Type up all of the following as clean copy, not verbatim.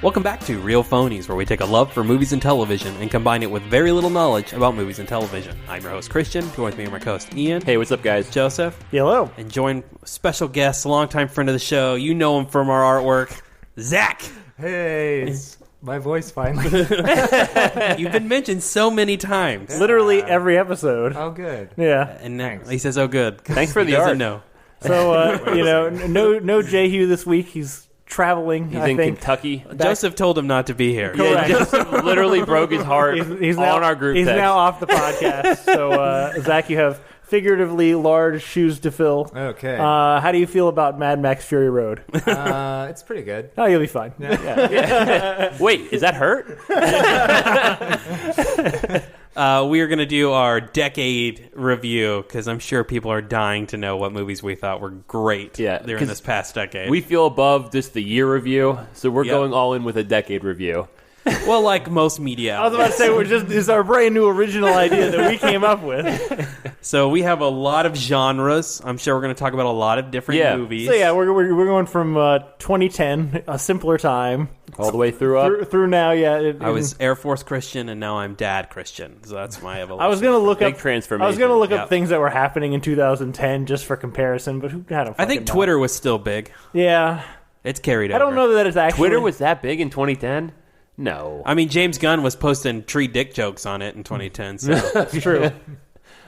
Welcome back to Real Phonies, where we take a love for movies and television and combine it with very little knowledge about movies and television. I'm your host, Christian. Joined with me and my co-host, Ian. Hey, what's up, guys? Joseph. Hello. And join special guest, longtime friend of the show. You know him from our artwork, Zach. Hey, it's my voice finally. You've been mentioned so many times. Literally every episode. Oh, good. Yeah. And now Thanks. he says, oh, good. Thanks for He the art. doesn't know. So, no Jehu this week. He's traveling, He's I in think. Kentucky. Joseph told him not to be here. Correct. Yeah, Joseph literally broke his heart He's now, on our group He's text. now off the podcast. So, Zach, you have figuratively large shoes to fill. Okay. How do you feel about Mad Max Fury Road? It's pretty good. Oh, you'll be fine. Wait, is that hurt? We are going to do our decade review because I'm sure people are dying to know what movies we thought were great during this past decade. We feel above just the year review, so we're Yep. going all in with a decade review. Well, like most media I was about to say, it's our brand new original idea that we came up with. So we have a lot of genres. I'm sure we're going to talk about a lot of different movies. So, yeah, we're going from 2010, a simpler time, All the way through up. through now, yeah. I was Air Force Christian, and now I'm Dad Christian. So that's my evolution. I was going to look Big up transformation. I was going to look Yep. up things that were happening in 2010 just for comparison, but who had a I think Twitter was still big. Yeah. It's carried over. I don't know that it's actually Twitter was that big in 2010? No. I mean, James Gunn was posting tree dick jokes on it in 2010. So It's true.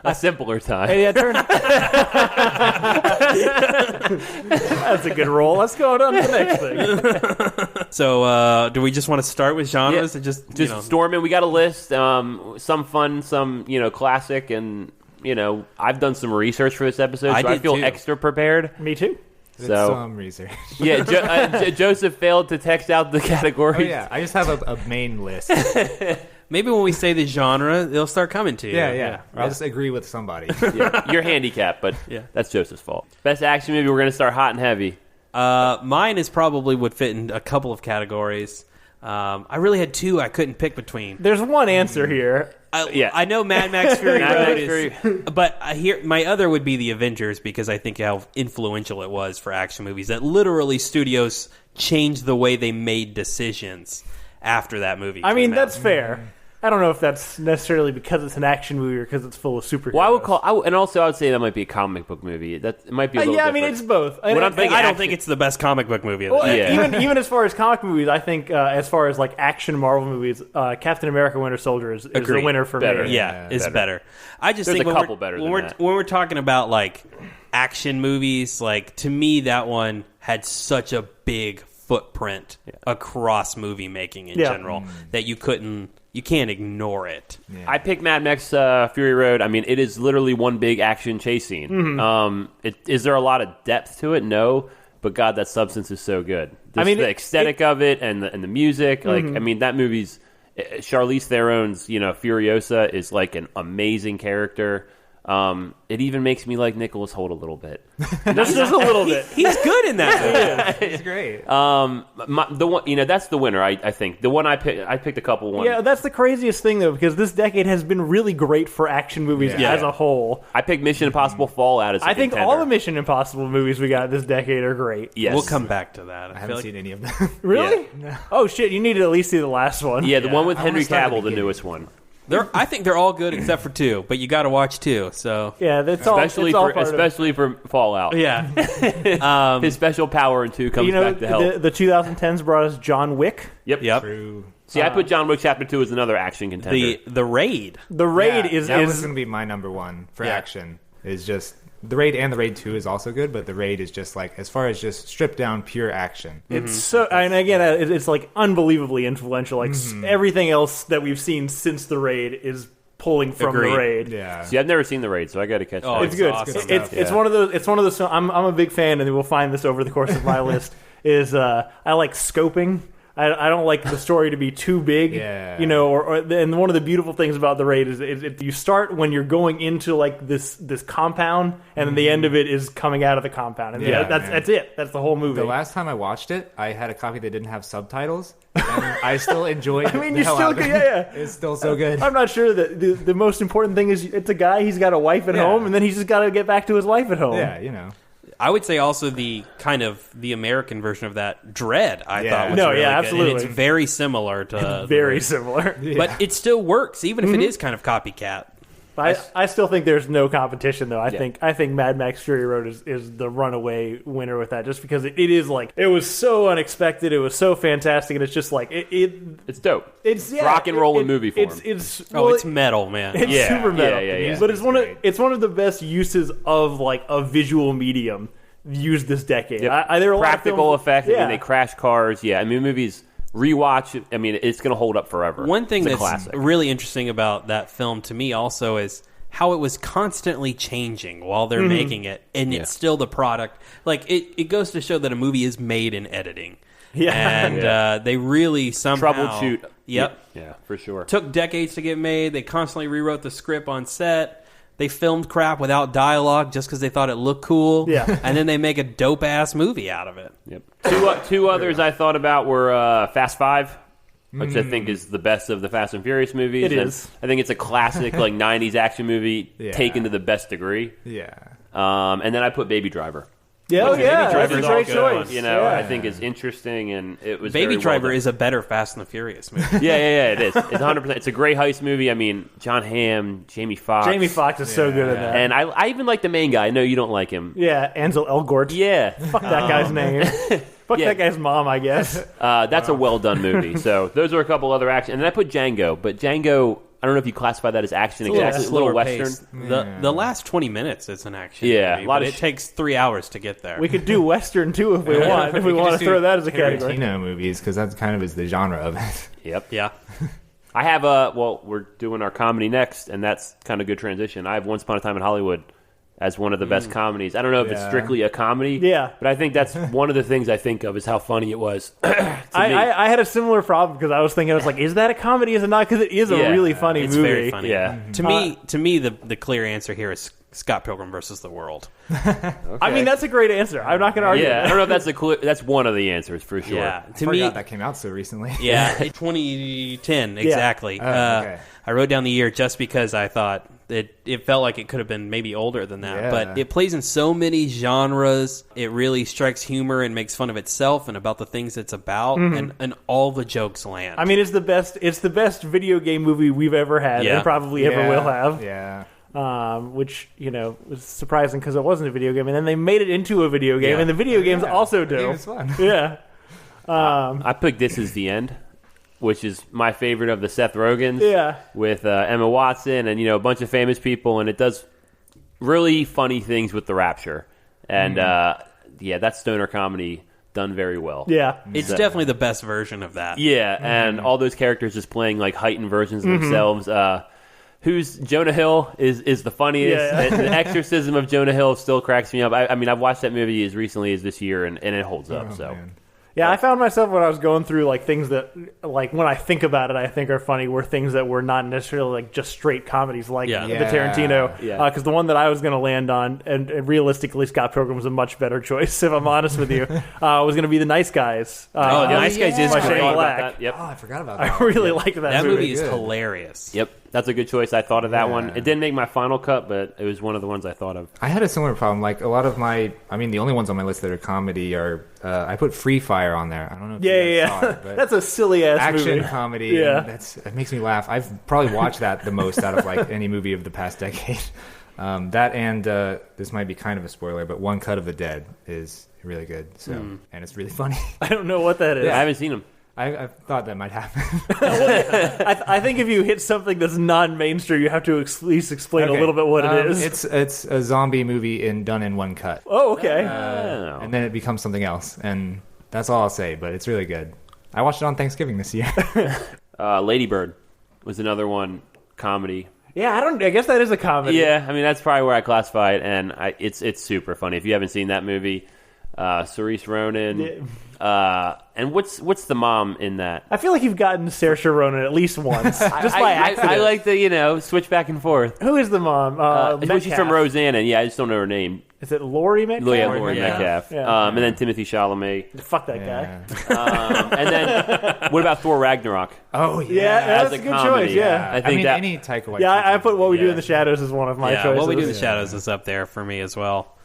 A simpler time. Hey, yeah, that's a good roll. Let's go on to the next thing. So, do we just want to start with genres and just storm in. We got a list. Some fun, some classic, and I've done some research for this episode, so I did feel too. extra prepared. Me too. So Some research. yeah, Joseph failed to text out the categories. Oh, yeah. I just have a main list. maybe when we say the genre, they'll start coming to you. Yeah. Or I'll just agree with somebody. Yeah, you're handicapped, but that's Joseph's fault. Best action movie. We're going to start hot and heavy. Mine is probably would fit in a couple of categories. I really had two I couldn't pick between. There's one answer here. I know Mad Max Fury Mad Road Max is, but my other would be the Avengers because I think how influential it was for action movies. That literally studios changed the way they made decisions after that movie. I mean, came out. that's fair. I don't know if that's necessarily because it's an action movie or because it's full of superheroes. Well, I would say that might be a comic book movie. It might be a little yeah, I different. mean, it's both. I don't think it's the best comic book movie of the Well, day. even as far as comic movies, I think as far as like action Marvel movies, Captain America: Winter Soldier is the Agreed. winner for Better. me. Yeah, it's better. I just There's think a couple better than that. when we're talking about like action movies, like to me that one had such a big footprint across movie making in general that you can't ignore it. Yeah. I picked Mad Max Fury Road. I mean, it is literally one big action chase scene. Mm-hmm. Is there a lot of depth to it? No. But God, that substance is so good. The aesthetic of it and the music. Like, I mean, that movie's Charlize Theron's Furiosa is like an amazing character. It even makes me like Nicholas Hoult a little bit. Just a little bit. He's good in that movie. It's great. The one, that's the winner. I think the one I picked a couple ones. Yeah, that's the craziest thing though, because this decade has been really great for action movies as a whole. I picked Mission Impossible Fallout as a I think contender. all the Mission Impossible movies we got this decade are great. Yes. We'll come back to that. I haven't seen any of them. Really? Yeah. No. Oh shit! You need to at least see the last one. Yeah, the one with I wanna Henry start at the Cavill, the beginning. newest one. I think they're all good except for two, but you got to watch two. So Yeah, that's Especially all for part of it. especially for Fallout. yeah, His special power in 2 comes back to help. the 2010s brought us John Wick. Yep. True. See, I put John Wick Chapter 2 as another action contender. the Raid. The Raid Yeah, that was is going to be my number one for Yeah. action. Is just the Raid, and the Raid 2 is also good, but the Raid is just like, as far as just stripped down pure action. it's so, and again, it's like unbelievably influential. Like everything else that we've seen since the Raid is pulling from Agreed. the Raid. Yeah. See, I've never seen The Raid, so I got to catch Oh, that. It's good. awesome. It's one of those. It's one of those. I'm a big fan, and we'll find this over the course of my list. Is I like scoping. I don't like the story to be too big, Yeah. and one of the beautiful things about the Raid is you start when you're going into like this compound, and then the end of it is coming out of the compound, and that's it. That's the whole movie. The last time I watched it, I had a copy that didn't have subtitles, and I still enjoyed it. I mean, you still could, yeah. It's still so good. I'm not sure that the most important thing is it's a guy. He's got a wife at home, and then he's just got to get back to his wife at home. Yeah, I would say also the kind of the American version of that, Dread, I thought was really good. Absolutely. And it's very similar to... very similar. But it still works, even if it is kind of copycat. I still think there's no competition, though. I think Mad Max Fury Road is the runaway winner with that, just because it is like, it was so unexpected, it was so fantastic, and it's just like it's dope. It's rock and roll in movie form. It's metal, man. It's super metal. Yeah. But it's one of the best uses of like a visual medium used this decade. Yep. There are practical effect. Yeah. I mean, they crash cars. Yeah, I mean, movies. Rewatch it. I mean, it's going to hold up forever. One thing that's classic. really interesting about that film to me also is how it was constantly changing while they're making it, and it's still the product. Like, it goes to show that a movie is made in editing. Yeah. And they really somehow... Troubleshoot. Yep. Yeah, for sure. Took decades to get made. They constantly rewrote the script on set. They filmed crap without dialogue just because they thought it looked cool. Yeah. And then they make a dope-ass movie out of it. Yep. Two others I thought about were Fast Five, which I think is the best of the Fast and Furious movies. It is. I think it's a classic like 90s action movie taken to the best degree. Yeah. And then I put Baby Driver. Yeah, that's a Driver's great all good. choice. You know, I think is interesting, and it was Baby very Driver well done. is a better Fast and the Furious movie. Yeah, it is. It's 100%. It's a great heist movie. I mean, John Hamm, Jamie Foxx. Jamie Foxx is so good in that. And I even like the main guy. I know you don't like him. Yeah, Ansel Elgort. Yeah. Fuck that guy's name. Fuck that guy's mom, I guess. That's a well-done movie. So those are a couple other action. And then I put Django. But Django, I don't know if you classify that as action exactly. It's a little Western. The last 20 minutes is an action movie, a lot but of it takes 3 hours to get there. We could do Western, too, if we want. If we want to throw that as a category. Tarantino movies, because that kind of is the genre of it. Yep. Yeah. I have we're doing our comedy next, and that's kind of good transition. I have Once Upon a Time in Hollywood as one of the best comedies. I don't know if it's strictly a comedy, but I think that's one of the things I think of is how funny it was. I had a similar problem because I was thinking, I was like, is that a comedy? Is it not? Because it is a really funny it's movie. Very funny. Yeah. To me, the clear answer here is Scott Pilgrim versus the World. I mean, that's a great answer. I'm not going to argue. Yeah, I don't know if that's one of the answers for sure. Yeah, I forgot that came out so recently. Yeah, 2010 exactly. Okay. I wrote down the year just because I thought it felt like it could have been maybe older than that. Yeah. But it plays in so many genres. It really strikes humor and makes fun of itself and about the things it's about, and all the jokes land. I mean, it's the best video game movie we've ever had, and probably ever will have. Yeah. Which, was surprising because it wasn't a video game, and then they made it into a video game, and the video game's also dope. It was fun. Yeah. I picked This Is the End, which is my favorite of the Seth Rogans. Yeah. With Emma Watson and a bunch of famous people, and it does really funny things with the Rapture, and that's stoner comedy done very well. Yeah. It's definitely the best version of that. Yeah, and all those characters just playing like heightened versions of themselves. Who's Jonah Hill is the funniest. And the exorcism of Jonah Hill still cracks me up. I mean, I've watched that movie as recently as this year, and it holds up. Man. Yeah, I found myself when I was going through like things that, like when I think about it, I think are funny were things that were not necessarily like just straight comedies like the Tarantino. Yeah. Because the one that I was going to land on, and realistically, Scott Pilgrim was a much better choice, if I'm honest with you, was going to be The Nice Guys. Nice Guys is by great. Shane Black. Yep. Oh, I forgot about that. I really liked that That movie is Good. hilarious. Yep. That's a good choice. I thought of that one. It didn't make my final cut, but it was one of the ones I thought of. I had a similar problem. Like a lot of the only ones on my list that are comedy are, I put Free Fire on there. I don't know if you guys saw it, but That's a silly ass action movie. comedy. Yeah. And it makes me laugh. I've probably watched that the most out of like any movie of the past decade. That and this might be kind of a spoiler, but One Cut of the Dead is really good. So and it's really funny. I don't know what that is. I haven't seen them. I thought that might happen. I think if you hit something that's non-mainstream, you have to at least explain a little bit what it is. It's a zombie movie done in one cut. Oh, okay. And then it becomes something else, and that's all I'll say. But it's really good. I watched it on Thanksgiving this year. Lady Bird was another one, comedy. Yeah, I guess that is a comedy. Yeah, I mean that's probably where I classify it, and it's super funny. If you haven't seen that movie, Saoirse Ronan, and what's the mom in that? I feel like you've gotten Saoirse Ronan at least once, just by accident. I like to switch back and forth. Who is the mom? She's from Roseanne, and I just don't know her name. Is it Laurie Metcalf? Yeah, Laurie Metcalf. Yeah. And then Timothy Chalamet. Fuck that guy. And then what about Thor Ragnarok? Oh Yeah, that's As a a good comedy, choice. Yeah. I think that. any Taika Waititi. Yeah, I put What We Do in the Shadows as one of my choices. What We Do in the Shadows is up there for me as well.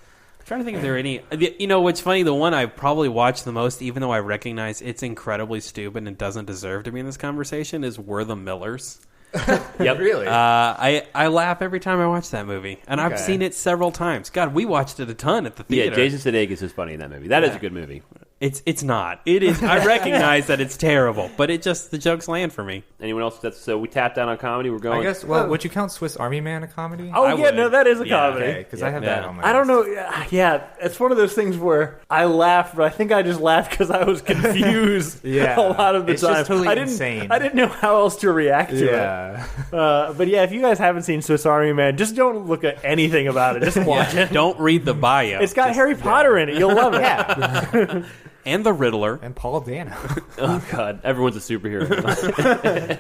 trying to think if there are any. What's funny? The one I probably watched the most, even though I recognize it's incredibly stupid and doesn't deserve to be in this conversation, is We're the Millers. Yep. Really? I laugh every time I watch that movie, and I've seen it several times. God, we watched it a ton at the theater. Yeah, Jason Sudeikis is funny in that movie. That is a good movie. It's not. It is. I recognize that it's terrible, but the jokes land for me. Anyone else? So we tapped out on comedy. We're going. I guess. Well, would you count Swiss Army Man a comedy? Oh, no, that is a comedy. Okay, because I have that on my I don't list. know. Yeah, it's one of those things where I laugh, but I think I just laughed because I was confused a lot of the it's time. Just totally insane. I didn't know how else to react to it. But yeah, if you guys haven't seen Swiss Army Man, just don't look at anything about it. Just watch it. Don't read the bio. It's got Harry Potter in it. You'll love it. And the Riddler. And Paul Dano. Oh, God. Everyone's a superhero.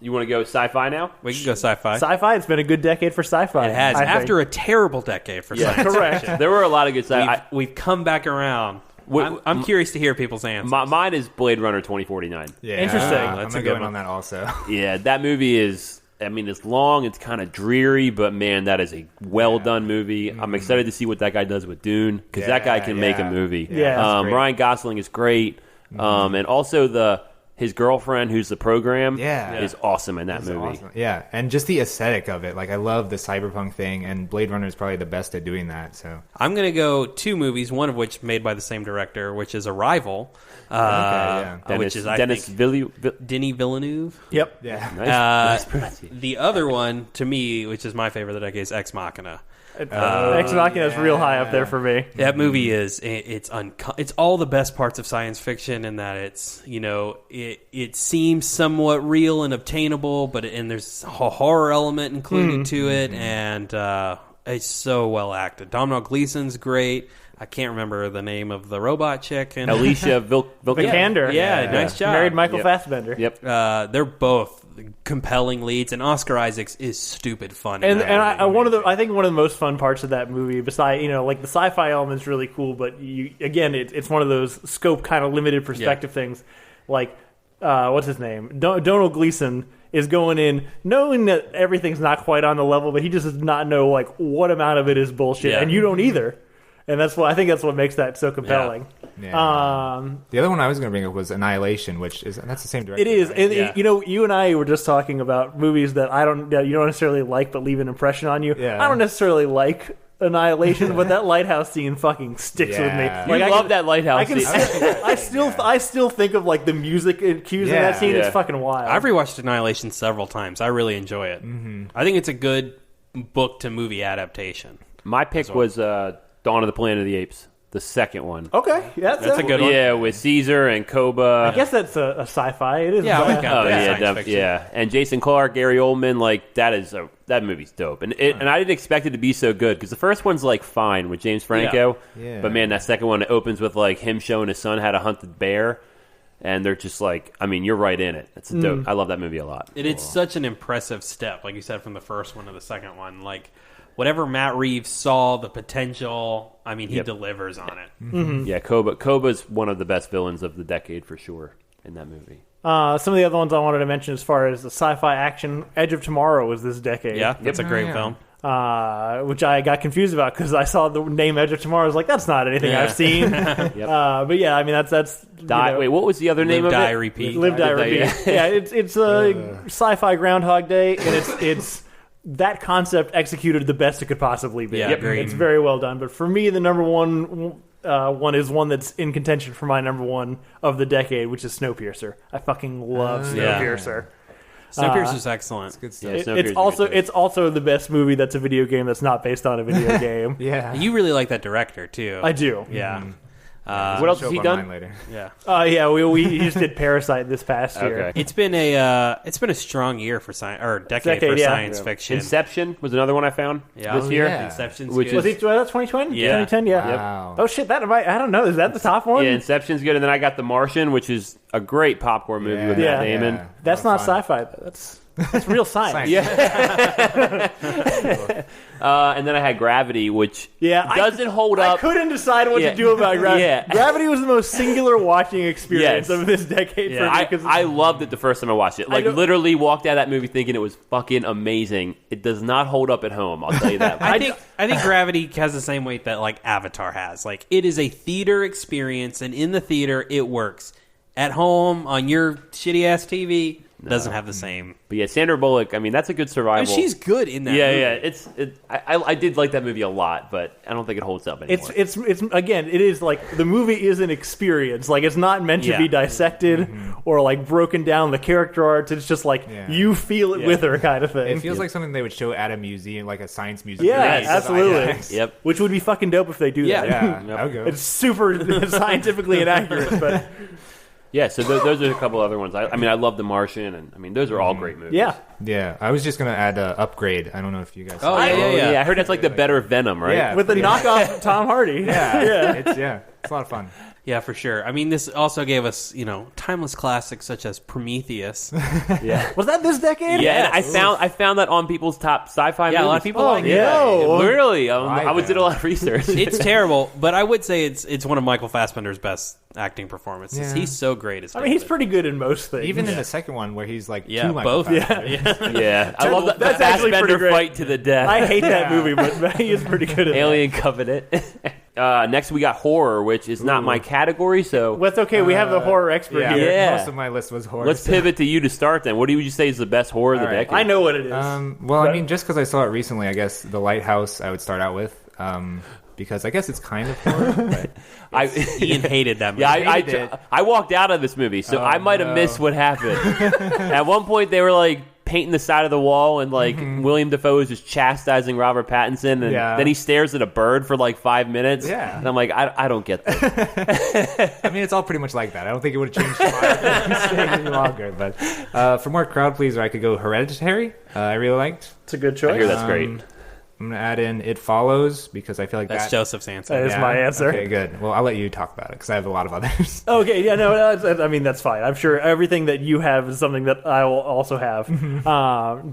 You want to go sci-fi now? We can go sci-fi. Sci-fi, it's been a good decade for sci-fi. It has. After a terrible decade for science fiction. There were a lot of good sci-fi. We've come back around. I'm curious to hear people's answers. Mine is Blade Runner 2049. Yeah, interesting. I'm going to go in on that also. Yeah, that movie is... it's long, it's kind of dreary, but man, that is a well-done movie. I'm excited to see what that guy does with Dune, because that guy can make a movie. Ryan Gosling is great. And also his girlfriend, who's the program, is awesome in that movie. Awesome. Yeah, and just the aesthetic of it. Like, I love the cyberpunk thing, and Blade Runner is probably the best at doing that. So I'm going to go 2 movies, one of which made by the same director, which is Arrival. Which is, I think, Denis Villeneuve. Yep. Yeah. Nice pronunciation. The other one, to me, which is my favorite of the decade, is Ex Machina. Ex Machina is real high up there for me. That movie it's all the best parts of science fiction, in that it's it seems somewhat real and obtainable, but there's a horror element included to it, and it's so well acted. Domhnall Gleeson's great. I can't remember the name of the robot chick. And Alicia Vikander. Yeah, nice job. Married Michael Fassbender. Yep. They're both compelling leads, and Oscar Isaacs is stupid fun. I think one of the most fun parts of that movie, besides like the sci-fi element is really cool, but it's one of those scope kind of limited perspective things. Like what's his name? Domhnall Gleeson is going in knowing that everything's not quite on the level, but he just does not know like what amount of it is bullshit, and you don't either. And I think that's what makes that so compelling. Yeah. The other one I was going to bring up was Annihilation, that's the same director. It is, right? and you and I were just talking about movies that you don't necessarily like, but leave an impression on you. Yeah. I don't necessarily like Annihilation, but that lighthouse scene fucking sticks with me. Like, I love that lighthouse scene. I still think of like the music cues in that scene. It's fucking wild. I've rewatched Annihilation several times. I really enjoy it. Mm-hmm. I think it's a good book to movie adaptation. My pick was Dawn of the Planet of the Apes, the second one. Okay, that's a good one. Yeah, with Caesar and Koba. I guess that's a sci-fi. It is. Yeah. And Jason Clarke, Gary Oldman, like that movie's dope. And I didn't expect it to be so good, because the first one's like fine with James Franco, but man, that second one opens with like him showing his son how to hunt the bear. And they're just like, you're right in it. It's dope. I love that movie a lot. It's such an impressive step, like you said, from the first one to the second one. Like, whatever Matt Reeves saw, the potential, he delivers on it. Mm-hmm. Yeah, Koba's one of the best villains of the decade for sure in that movie. Some of the other ones I wanted to mention as far as the sci-fi action, Edge of Tomorrow was this decade. Yeah, that's a great film. Which I got confused about because I saw the name Edge of Tomorrow. I was like, that's not anything I've seen. But yeah, that's Wait, what was the other name of it? Die, Repeat. Live, Die, Repeat. Yeah, it's a sci-fi Groundhog Day, and it's that concept executed the best it could possibly be. Yeah, it's very well done. But for me, the number one is one that's in contention for my number one of the decade, which is Snowpiercer. I fucking love Snowpiercer. Snowpiercer's excellent. It's good stuff. It's also the best movie that's a video game that's not based on a video game. Yeah, you really like that director too. I do. Yeah. Mm-hmm. What else has he done? Later. Yeah. We just did Parasite this past year. Okay. It's been a strong year for decade for science fiction. Inception was another one I found this year. Yeah. Inception's Was good. it 2020? Yeah. 2010. Yeah. Wow. Oh shit! I don't know. Is that the top one? Yeah, Inception's good, and then I got The Martian, which is a great popcorn movie with Matt Damon. That's not sci-fi. That's It's real science. Yeah. And then I had Gravity, which doesn't hold up. I couldn't decide what to do about Gravity. Gravity was the most singular watching experience of this decade for me. I loved it the first time I watched it. Like, literally walked out of that movie thinking it was fucking amazing. It does not hold up at home, I'll tell you that. I think Gravity has the same weight that, like, Avatar has. Like, it is a theater experience, and in the theater, it works. At home, on your shitty-ass TV... doesn't have the same. But yeah, Sandra Bullock, I mean, that's a good survival. I mean, she's good in that movie. I did like that movie a lot, but I don't think it holds up anymore. It's again, it is like, the movie is an experience. Like, it's not meant to be dissected or like broken down, the character arts. It's just like, you feel it with her kind of thing. It feels like something they would show at a museum, like a science museum. Yeah, absolutely. Yep. Which would be fucking dope if they do that. Yeah, I'll go. It's super scientifically inaccurate, but... Yeah, so those are a couple other ones. I mean, I love The Martian, and I mean, those are all great movies. Yeah. I was just gonna add Upgrade. I don't know if you guys. I heard that's like the better Venom, right? Yeah, with the knockoff Tom Hardy. It's a lot of fun. Yeah, for sure. I mean, this also gave us, timeless classics such as Prometheus. Was that this decade? Yeah, and I found that on people's top sci-fi movies. Yeah, a lot of people like it. No. Literally, I did a lot of research. It's terrible, but I would say it's one of Michael Fassbender's best acting performances. Yeah. He's so great as he's pretty good in most things. Even in the second one, where he's like, both. Yeah, I love that That's actually pretty Fassbender great. fight to the death. I hate that movie, but he is pretty good at Alien Covenant. Next, we got horror, which is not my category, so... Well, that's okay. We have the horror expert here. Yeah. Most of my list was horror. Let's pivot to you to start, then. What would you say is the best horror of the decade? I know what it is. Well, I mean, just because I saw it recently, I guess The Lighthouse I would start out with, because I guess it's kind of horror. But Ian hated that movie. Yeah, I walked out of this movie, so I might have missed what happened. At one point, they were like painting the side of the wall, and like William Dafoe is just chastising Robert Pattinson, and then he stares at a bird for like 5 minutes. Yeah. And I'm like, I don't get this. I mean, it's all pretty much like that. I don't think it would have changed any longer. But for more crowd pleaser, I could go Hereditary. I really liked. It's a good choice. I hear that's great. I'm going to add in It Follows, because I feel like That's Joseph's answer. That is my answer. Okay, good. Well, I'll let you talk about it, because I have a lot of others. Okay, yeah, no, I mean, that's fine. I'm sure everything that you have is something that I will also have.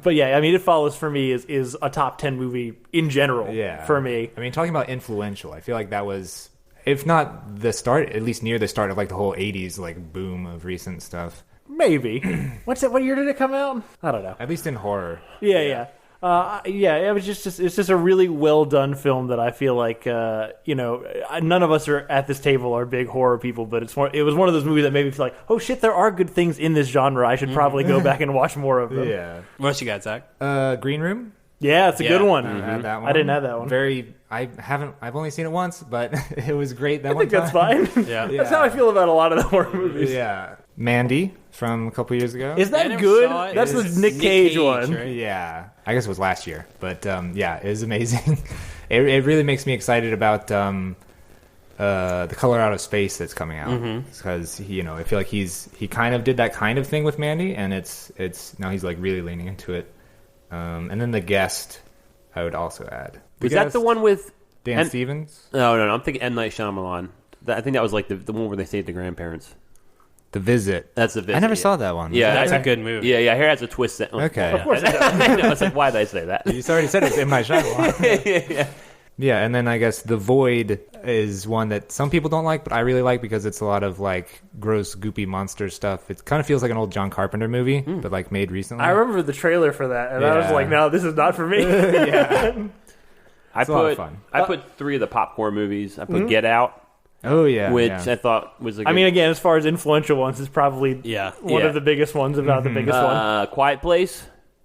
But yeah, I mean, It Follows for me is a top 10 movie in general for me. I mean, talking about influential, I feel like that was, if not the start, at least near the start of like the whole 80s like boom of recent stuff. Maybe. What year did it come out? I don't know. At least in horror. Yeah. It was it's just a really well done film that I feel like none of us are at this table are big horror people, but it was one of those movies that made me feel like, oh shit, there are good things in this genre. I should probably go back and watch more of them. Yeah. What else you got, Zach? Green Room. Yeah, it's a good one. Add that one. I didn't add that one. I've only seen it once, but it was great that I one think that's fine. That's how I feel about a lot of the horror movies. Yeah. Mandy from a couple years ago. Is that good? That's the Nick Cage one. Right? Yeah. I guess it was last year. But it is amazing. It really makes me excited about The Color Out of Space that's coming out. Because, I feel like he kind of did that kind of thing with Mandy, and it's now he's like really leaning into it. And then The Guest, I would also add. Was that the one with Dan Stevens? No. I'm thinking M. Night Shyamalan. I think that was like the one where they saved the grandparents. The Visit. That's The Visit. I never saw that one. Yeah, that's a good movie. Yeah, I hear it has a twist. Okay. Of course it does. I was like, why did I say that? You already said it's M. Night Shyamalan. Yeah. Yeah, and then I guess The Void is one that some people don't like, but I really like because it's a lot of like gross, goopy monster stuff. It kind of feels like an old John Carpenter movie, but like made recently. I remember the trailer for that, and I was like, no, this is not for me. I put 3 of the popcorn movies. I put Get Out. Oh, yeah. Which I thought was a good... I mean, again, as far as influential ones, it's probably one of the biggest ones, if not the biggest one. Quiet Place,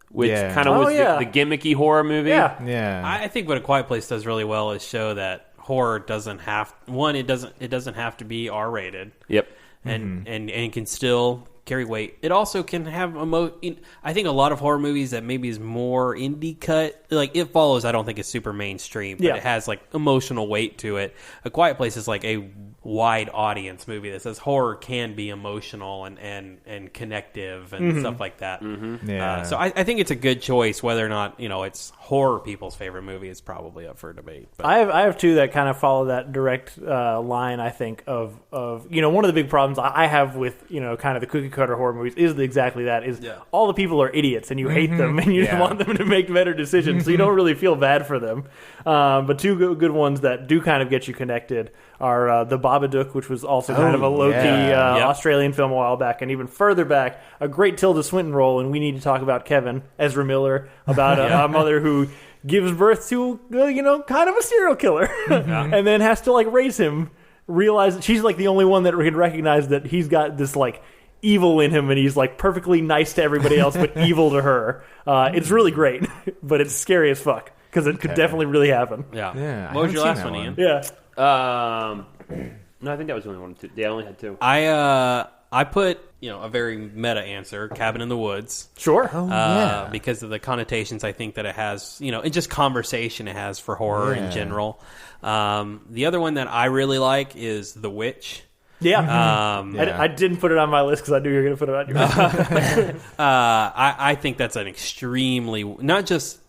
which kind of was the gimmicky horror movie. Yeah. I think what A Quiet Place does really well is show that horror doesn't have... One, it doesn't have to be R-rated. Yep. And can still carry weight. It also can have I think a lot of horror movies that maybe is more indie cut, like It Follows, I don't think is super mainstream, but it has like emotional weight to it. A Quiet Place is like a wide audience movie that says horror can be emotional and connective and stuff like that. Yeah. So I think it's a good choice. Whether or not it's horror people's favorite movie is probably up for debate. But. I have two that kind of follow that direct line. I think of one of the big problems I have with kind of the cookie cutter horror movies is exactly that is all the people are idiots and you hate them and you want them to make better decisions, so you don't really feel bad for them. But two good ones that do kind of get you connected are The Babadook, which was also kind of a low-key Australian film a while back, and even further back, a great Tilda Swinton role, and we need to talk about Kevin, Ezra Miller, about a mother who gives birth to, kind of a serial killer, and then has to, raise him, realize that she's, the only one that can recognize that he's got this, evil in him, and he's, perfectly nice to everybody else, but evil to her. It's really great, but it's scary as fuck, because it could definitely really happen. Yeah. What was your last one, Ian? Yeah. No, I think that was the only one. I only had two. I put a very meta answer, Cabin in the Woods. Sure. Because of the connotations I think that it has, and just conversation it has for horror in general. The other one that I really like is The Witch. Yeah. I didn't put it on my list because I knew you were going to put it on your list. I think that's an extremely, not just,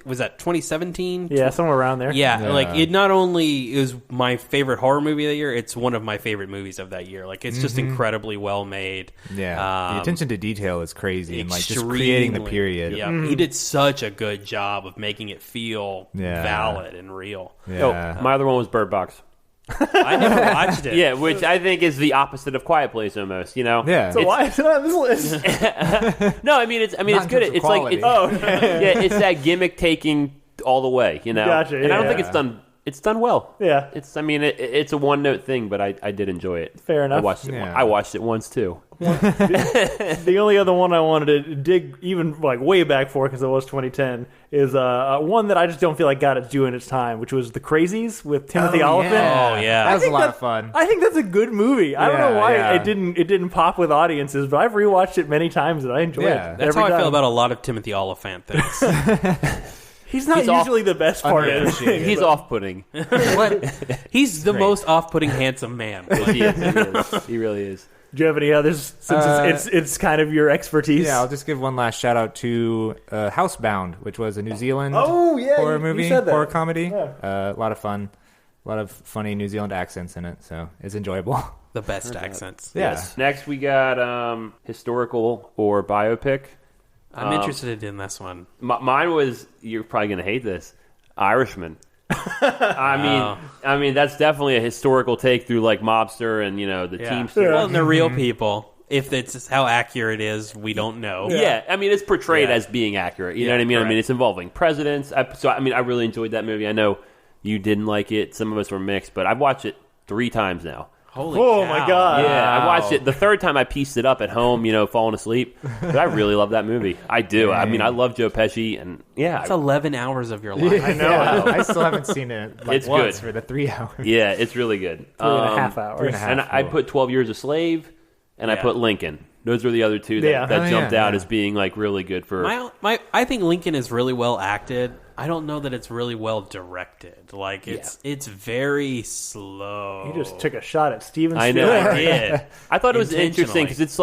was that 2017? Yeah, somewhere around there. Yeah, it not only is my favorite horror movie of the year, it's one of my favorite movies of that year. It's just incredibly well made. Yeah, the attention to detail is crazy, and just creating the period. Yeah, he did such a good job of making it feel valid and real. Yeah. My other one was Bird Box. I never watched it. Yeah, which I think is the opposite of Quiet Place almost. Yeah. So why is it on this list? No, I mean it's good. It's quality. it's that gimmick taking all the way. Gotcha, and I don't think it's done. It's done well. Yeah. It's a one note thing, but I did enjoy it. Fair enough. I watched it once too. The only other one I wanted to dig even way back for, because it was 2010, is one that I just don't feel like got its due in its time, which was The Crazies with Timothy Olyphant. Oh yeah, that was a lot of fun. I think that's a good movie. I don't know why it didn't pop with audiences, but I've rewatched it many times and I enjoy it. That's how I feel about a lot of Timothy Olyphant things. He's not usually the best part of it. He's off-putting. He's the most off-putting handsome man. He is. He really is. Do you have any others, since it's kind of your expertise? Yeah, I'll just give one last shout out to Housebound, which was a New Zealand horror movie, said that. horror comedy. Yeah. A lot of fun, a lot of funny New Zealand accents in it, so it's enjoyable. The best accents. Yeah. Yes. Next we got historical or biopic. I'm interested in this one. Mine was, you're probably going to hate this, Irishman. I mean that's definitely a historical take through mobster and the Teamster. Well, and they're real people. If it's how accurate it is, we don't know. Yeah, I mean it's portrayed as being accurate. You know what I mean? Correct. I mean it's involving presidents. I really enjoyed that movie. I know you didn't like it. Some of us were mixed, but I've watched it 3 times now. Holy cow. My God. Yeah, I watched it. The third time I pieced it up at home, falling asleep. But I really love that movie. I do. I mean, I love Joe Pesci, and it's 11 hours of your life. I know. I still haven't seen it it's once good. for the 3 hours. Yeah, it's really good. 3.5 hours. And I put 12 Years a Slave, and I put Lincoln. Those were the other two that jumped out as being really good for. I think Lincoln is really well acted. I don't know that it's really well directed. It's very slow. You just took a shot at Steven I Spielberg. know. I did. I thought it was interesting because it's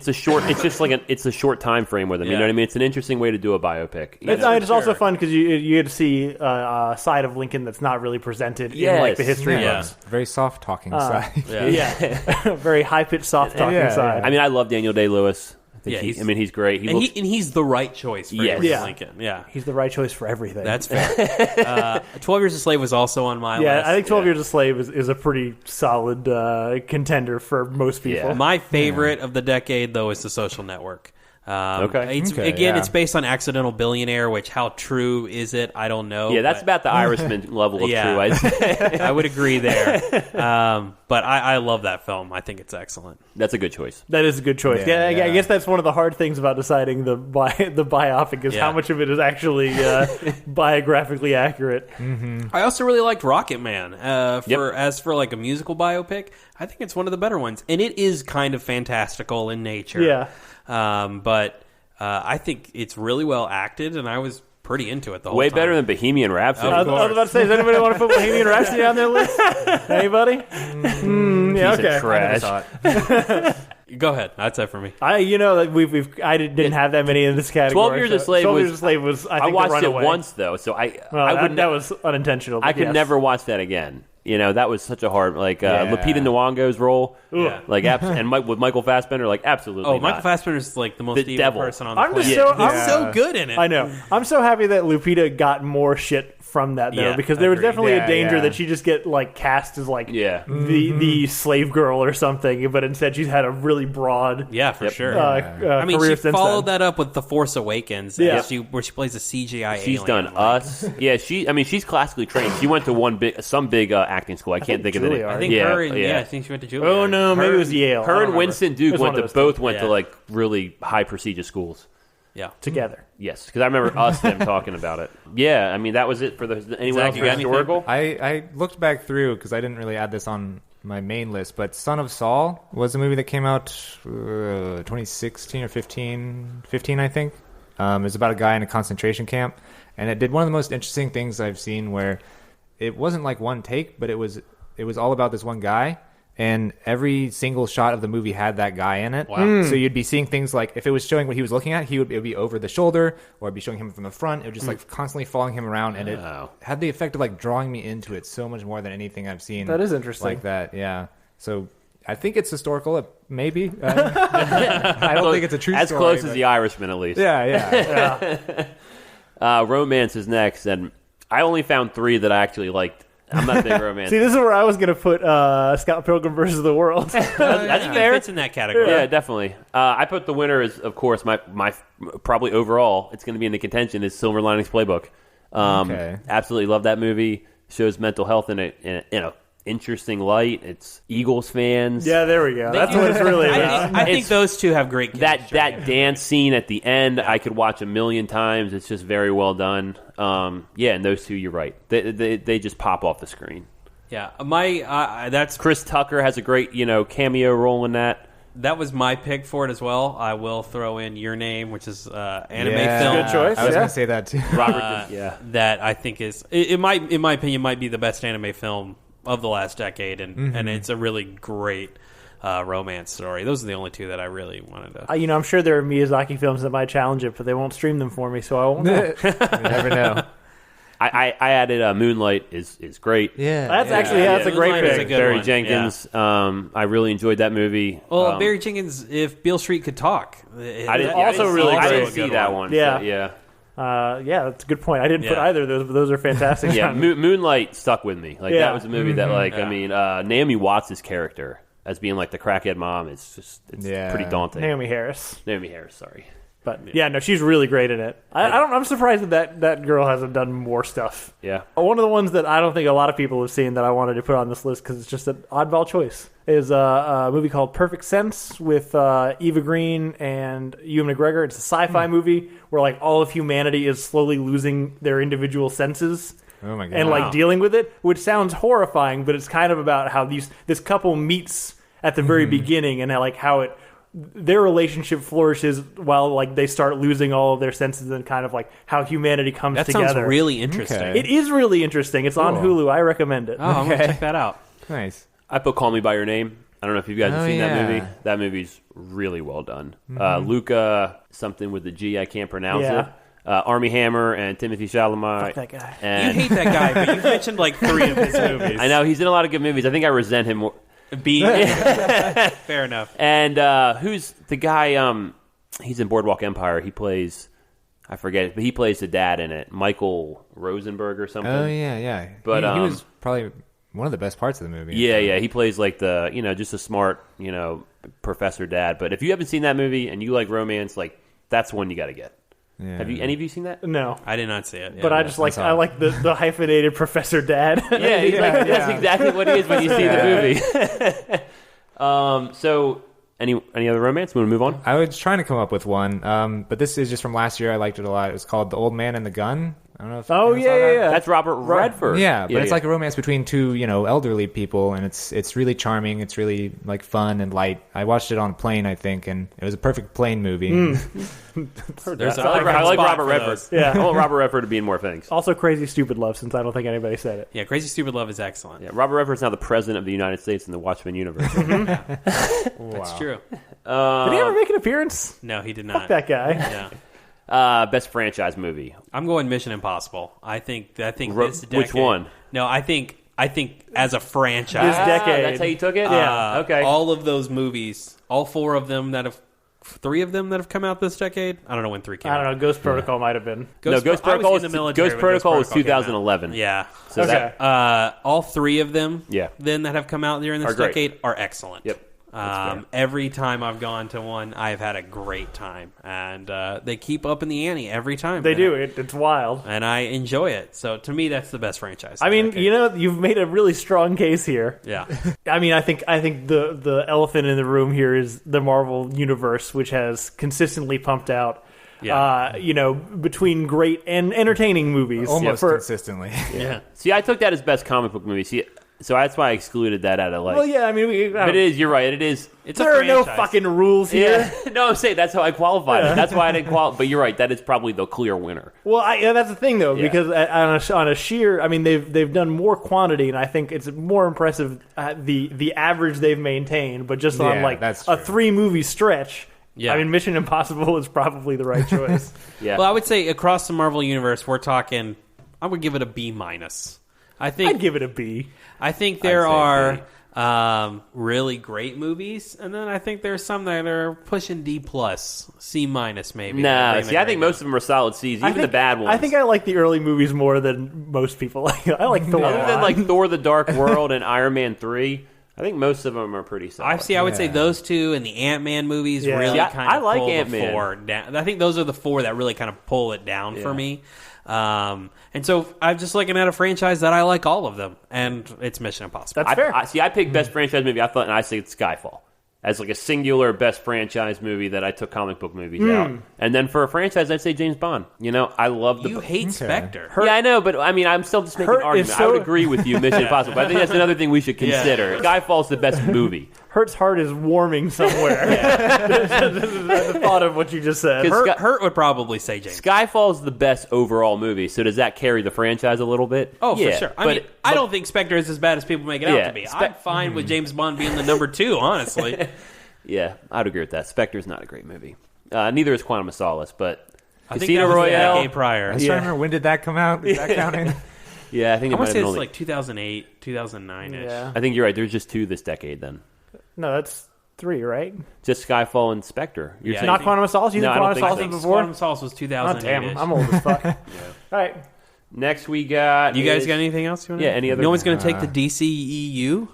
a short. It's just it's a short time frame with them. You know what I mean? It's an interesting way to do a biopic. It's also fun because you get to see a side of Lincoln that's not really presented in the history books. Very soft talking side. Very high pitched soft talking side. I mean, I love Daniel Day-Lewis. He's great. He's the right choice for Lincoln. Yeah, he's the right choice for everything. That's fair. 12 Years a Slave was also on my list. Yeah, I think 12 Years a Slave is a pretty solid contender for most people. Yeah. My favorite of the decade, though, is The Social Network. It's based on Accidental Billionaire, which how true is it? I don't know. Yeah, that's about the Irishman level of true. I would agree there. But I love that film. I think it's excellent. That's a good choice. That is a good choice. Yeah, I guess that's one of the hard things about deciding the biopic is how much of it is actually biographically accurate. Mm-hmm. I also really liked Rocket Man. As for a musical biopic, I think it's one of the better ones, and it is kind of fantastical in nature. Yeah. But I think it's really well acted, and I was pretty into it the whole Way time. better than Bohemian Rhapsody. I was about to say, does anybody want to put Bohemian Rhapsody on their list? Anybody? Yeah, Piece of okay. trash. Go ahead. That's it for me. I didn't have that many in this category. 12 Years a Slave 12 was- Years a Slave was, I I think, watched the it runaway. once though, so I Well, would that was unintentional. I but could yes. never watch that again. You know, that was such a hard Yeah. Lupita Nyong'o's role, Yeah. like and with Michael Fassbender, like absolutely. Oh, not. Michael Fassbender's like the most The evil devil. person on the I'm planet. just so- He's I'm- so good in it. I know. I'm so happy that Lupita got more shit from that though, Yeah, because there was agreed. definitely Yeah, a danger yeah. that she just get like cast as like Yeah. the slave girl or something, but instead she's had a really broad Yeah, for sure. I I mean, career she since followed then. that up with The Force Awakens, Yeah. where she plays a CGI She's alien. done Us. Yeah, she's classically trained. She went to some big acting school. I can't think of it. Juilliard. I think her and, I think she went to Juilliard. Oh no, maybe it was Yale. I Her don't and remember. Winston It Duke was went one to of those both two. went to Yeah. like really high prestigious schools. Yeah. Together. Yes, because I remember them talking about it. Yeah, I mean that was it for anyone Zach, else you for got anything? historical. I looked back through because I didn't really add this on my main list, but Son of Saul was a movie that came out 2016 or 15, I think. It's about a guy in a concentration camp, and it did one of the most interesting things I've seen where it wasn't like one take, but it was all about this one guy. And every single shot of the movie had that guy in it. Wow. So you'd be seeing things like, if it was showing what he was looking at, it would be over the shoulder, or it'd be showing him from the front. It would just like constantly following him around, and it had the effect of like drawing me into it so much more than anything I've seen. That is interesting. Like that, yeah. So I think it's historical, maybe. I don't think it's a true as story. close as but- The Irishman, at least. Yeah. Romance is next, and I only found 3 that I actually liked. I'm not a big romance. See, this is where I was going to put Scott Pilgrim versus the World. I think it fits in that category. Yeah, definitely. I put the winner as, of course, my probably overall, it's going to be in the contention is Silver Linings Playbook. Okay. Absolutely love that movie. Shows mental health in a interesting light. It's Eagles fans. Yeah, there we go. That's what it's really about. I think It's- those two have great chemistry. That dance scene at the end, I could watch a million times. It's just very well done. And those two, you're right. They just pop off the screen. Yeah, that's Chris Tucker has a great cameo role in that. that was my pick for it as well. I will throw in Your Name, which is anime Yeah. film. Good choice. I was Yeah. going to say that too. Robert, yeah. That I think is it might, in my opinion, might be the best anime film of the last decade, and it's a really great romance story. Those are the only two that I really wanted to. I'm sure there are Miyazaki films that might challenge it, but they won't stream them for me, so I won't know. You never know. I added Moonlight is great. Yeah. That's a great Moonlight is pick. a good Barry one, Jenkins. I really enjoed that movie. Well, Barry Jenkins, if Beale Street could talk, I didn't also really I great. didn't see that one. Yeah. So, yeah. Yeah, that's a good point. I didn't put Yeah. either of those, but those are fantastic. Yeah, Moonlight stuck with me. Like Yeah. that was a movie that, like, Yeah. I mean, Naomi Watts' character as being like the crackhead mom is just pretty daunting. Naomi Harris. Naomi Harris, sorry. But yeah, no, she's really great in it. I'm surprised that girl hasn't done more stuff. Yeah, One of the ones that I don't think a lot of people have seen that I wanted to put on this list because it's just an oddball choice is a movie called Perfect Sense with Eva Green and Ewan McGregor. It's a sci-fi movie where like all of humanity is slowly losing their individual senses. Oh my god. And like dealing with it, which sounds horrifying, but it's kind of about how this couple meets at the very beginning and how their relationship flourishes while like they start losing all of their senses and kind of like how humanity comes that together. sounds really interesting. Okay. It is really interesting. It's on Cool. Hulu. I recommend it. Oh, I'm gonna check that out. Nice. I put Call Me by Your Name. I don't know if you guys have Oh, seen that yeah. movie. That movie's really well done. Luca, something with the G, I can't pronounce Yeah. it. Army Hammer and Timothy Chalamet. Fuck that guy. You And hate that guy, but you mentioned like 3 of his movies. I know he's in a lot of good movies. I think I resent him more. Fair enough. And who's the guy? He's in Boardwalk Empire. He plays, I forget it, but he plays the dad in it. Michael Rosenberg or something. Oh yeah. But, he was probably one of the best parts of the movie. Yeah. He plays like the, just a smart, professor dad. But if you haven't seen that movie and you like romance, like that's one you got to get. Yeah. Have any of you seen that? No. I did not see it. But I just like I like the hyphenated Professor Dad. Yeah, he's like, that's exactly what he is when you see the movie. So, any other romance? We want to move on? I was trying to come up with one, but this is just from last year. I liked it a lot. It was called The Old Man and the Gun. I don't know if Oh, you saw that. yeah. That's Robert Redford. Yeah, but it's like a romance between two, elderly people, and it's really charming. It's really like fun and light. I watched it on a plane, I think, and it was a perfect plane movie. There's I like Robert Redford. Yeah. I want Robert Redford to be in more things. Also, Crazy Stupid Love, since I don't think anybody said it. Yeah, Crazy Stupid Love is excellent. Yeah, Robert Redford's now the president of the United States in the Watchmen universe. That's true. Did he ever make an appearance? No, he did not. Fuck that guy. Yeah. Best franchise movie. I'm going Mission Impossible. I think this decade. Which one? No, I think as a franchise. This decade. That's how you took it? Yeah. Okay. All of those movies, all four of them three of them that have come out this decade. I don't know when 3 came out. I don't know. Ghost Protocol might have been. Ghost Protocol was in the military. Ghost Protocol was 2011. Yeah. So Okay. All three of them then that have come out during this Are great. decade are excellent. Yep. Every time I've gone to one, I've had a great time, and they keep up in the ante every time. They do. It's wild. And I enjoy it. So to me, that's the best franchise. I mean, you've made a really strong case here. Yeah. I mean, I think the elephant in the room here is the Marvel universe, which has consistently pumped out, between great and entertaining movies, Almost consistently. Yeah. See, I took that as best comic book movie. See, so that's why I excluded that out of Well, yeah. I mean, but it is. You're right. It is. there are no fucking rules here. Yeah. No, I'm saying that's how I qualified it. That's why I didn't qualify. But you're right. That is probably the clear winner. Well, that's the thing though, Yeah. because on a sheer, I mean, they've done more quantity, and I think it's more impressive the average they've maintained. But just on that's a true. 3-movie stretch, Yeah. I mean, Mission Impossible is probably the right choice. Yeah. Well, I would say across the Marvel universe, we're talking. I would give it a B-. I think I'd give it a B. I think there I'd say are really great movies, and then I think there's some that are pushing D+, C- maybe. Nah, see, I think most of them are solid C's, even the bad ones. I think I like the early movies more than most people. I like Thor. Other than like Thor: The Dark World and Iron Man 3, I think most of them are pretty solid. I would say those two and the Ant-Man movies Yeah. really See, kind I of like pull Ant-Man. the four down. I think those are the four that really kind of pull it down for me. And so I'm just looking at a franchise that I like all of them, and it's Mission Impossible. That's fair. I picked best franchise movie. I say it's Skyfall as like a singular best franchise movie that I took comic book movies out. And then for a franchise, I'd say James Bond. I love the. You hate Spectre. Yeah, I know, but I mean, I'm still just making an Hurt argument. is I would so- agree with you, Mission Impossible. But I think that's another thing we should consider. Skyfall's the best movie. Hurt's heart is warming somewhere. The thought of what you just said. 'Cause Hurt would probably say James. Skyfall's the best overall movie. So does that carry the franchise a little bit? Oh, Yeah, for sure. I mean, I don't think Spectre is as bad as people make it out to be. I'm fine with James Bond being the number 2, honestly. Yeah, I'd agree with that. Spectre's not a great movie. Neither is Quantum of Solace, but I think Casino that was a Royale. decade prior. I was trying to remember, when did that come out? Is that counting? Yeah, I think I it might want to have say been it's only. like 2008, 2009-ish. Yeah. I think you're right. There's just 2 this decade then. No, that's 3, right? Just Skyfall and Spectre. You're Yeah, saying Not Quantum of Solace? You No, think I don't Quantum of think Solace so. was Think before? Quantum of Solace was Oh, 2008. damn. I'm old as fuck. All right. next we got. You guys is- got anything else you want? Yeah, any other- No one's going to take the DCEU.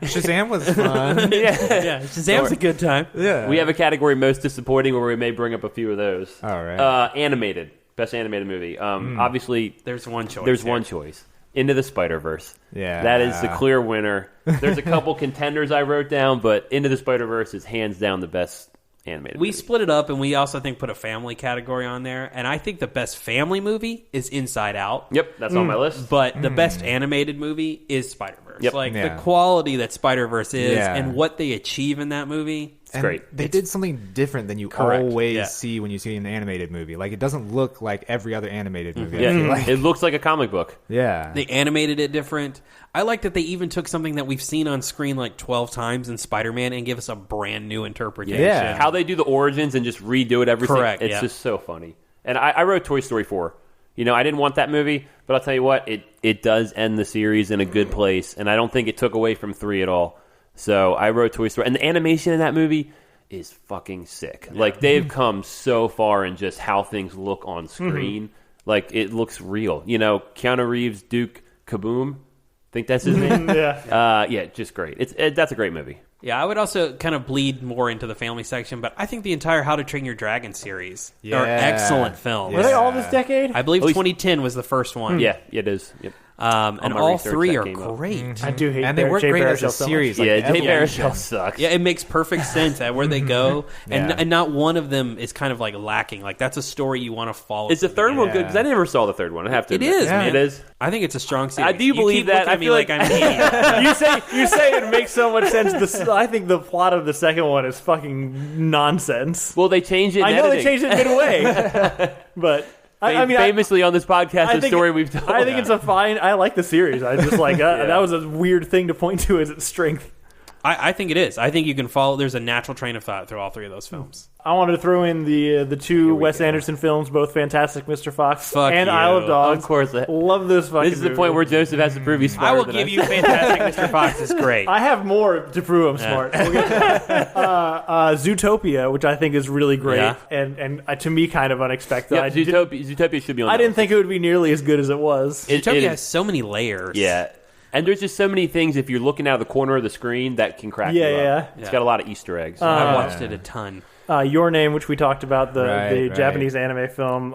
Shazam was fun. Yeah, Shazam's a good time. Yeah. We have a category most disappointing where we may bring up a few of those. All right. Animated. Best animated movie. Obviously, There's one choice. there's here. one choice. Into the Spider-Verse. Yeah. That is the clear winner. There's a couple contenders I wrote down, but Into the Spider-Verse is hands down the best animated We movie. split it up, and we also think put a family category on there. And I think the best family movie is Inside Out. Yep, that's on my list. But the best animated movie is Spider-Verse. Yep. Like Yeah. the quality that Spider-Verse is Yeah. and what they achieve in that movie. And great. They did something different than you Correct. always Yeah. see when you see an animated movie. Like, it doesn't look like every other animated movie. I Yeah, feel like. it looks like a comic book. Yeah. They animated it different. I like that they even took something that we've seen on screen like 12 times in Spider-Man and give us a brand new interpretation. Yeah. How they do the origins and just redo it every Correct, It's yeah. just so funny. And I wrote Toy Story 4. I didn't want that movie, but I'll tell you what, it does end the series in a good place, and I don't think it took away from 3 at all. So I wrote Toy Story. And the animation in that movie is fucking sick. Yeah. Like, they've come so far in just how things look on screen. Like, it looks real. Keanu Reeves, Duke Kaboom. Think that's his name? Yeah. Just great. That's a great movie. Yeah, I would also kind of bleed more into the family section, but I think the entire How to Train Your Dragon series are excellent films. Were they all this decade? I believe At least- 2010 was the first one. Yeah, it is. Yep. And all three are great. I do hate and they work great as a series. Yeah, Jay Baruchel sucks. Yeah, it makes perfect sense at where they go, and not one of them is kind of like lacking. Like that's a story you want to follow. Is the third one good? Because I never saw the third one. I have to. It is, man. It is. I think it's a strong series. Do you believe that? I feel like I'm hating. You say it makes so much sense. I think the plot of the second one is fucking nonsense. Well, they changed it. I know they changed it midway, but. I mean, famously on this podcast, the story we've told. I think it's a fine. I like the series. I just like that was a weird thing to point to as its strength. I think it is. I think you can follow. There's a natural train of thought through all three of those films. I wanted to throw in the two Wes Anderson films, both fantastic, Mr. Fox and Isle of Dogs. Of course, love those fucking. This is the point where Joseph has to prove he's smarter. I will give you fantastic, Mr. Fox is great. I have more to prove I'm smart. We'll get to that. Zootopia, which I think is really great, and to me kind of unexpected. Yeah, Zootopia should be on. I didn't think it would be nearly as good as it was. Zootopia has so many layers. Yeah. And there's just so many things, if you're looking out of the corner of the screen, that can crack you up. Yeah. It's got a lot of Easter eggs. I watched it a ton. Your Name, which we talked about, the Japanese anime film.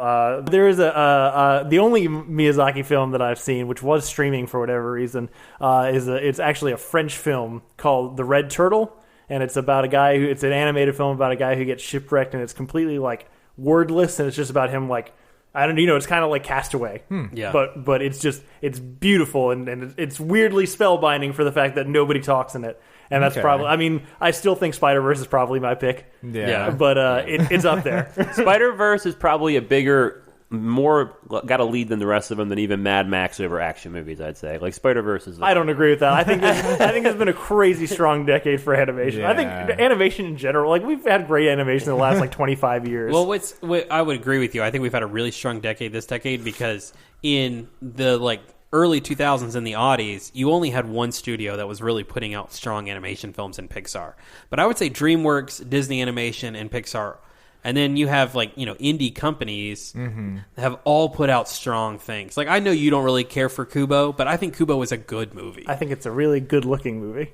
There is the only Miyazaki film that I've seen, which was streaming for whatever reason, it's actually a French film called The Red Turtle, and it's about a guy it's an animated film about a guy who gets shipwrecked, and it's completely like wordless, and it's just about him like. It's kind of like Castaway. Yeah. But it's beautiful and it's weirdly spellbinding for the fact that nobody talks in it. And that's probably, I still think Spider-Verse is probably my pick. Yeah. But it's up there. Spider-Verse is probably a bigger, more got a lead than the rest of them than even Mad Max over action movies, I'd say. Like Spider-Verse is... I don't agree with that. I think it's been a crazy strong decade for animation. Yeah. I think animation in general, like we've had great animation in the last like 25 years. Well, I would agree with you. I think we've had a really strong decade this decade because in the like early 2000s and the Oddies, you only had one studio that was really putting out strong animation films in Pixar. But I would say DreamWorks, Disney Animation, and Pixar. And then you have, like, indie companies that have all put out strong things. Like, I know you don't really care for Kubo, but I think Kubo is a good movie. I think it's a really good-looking movie.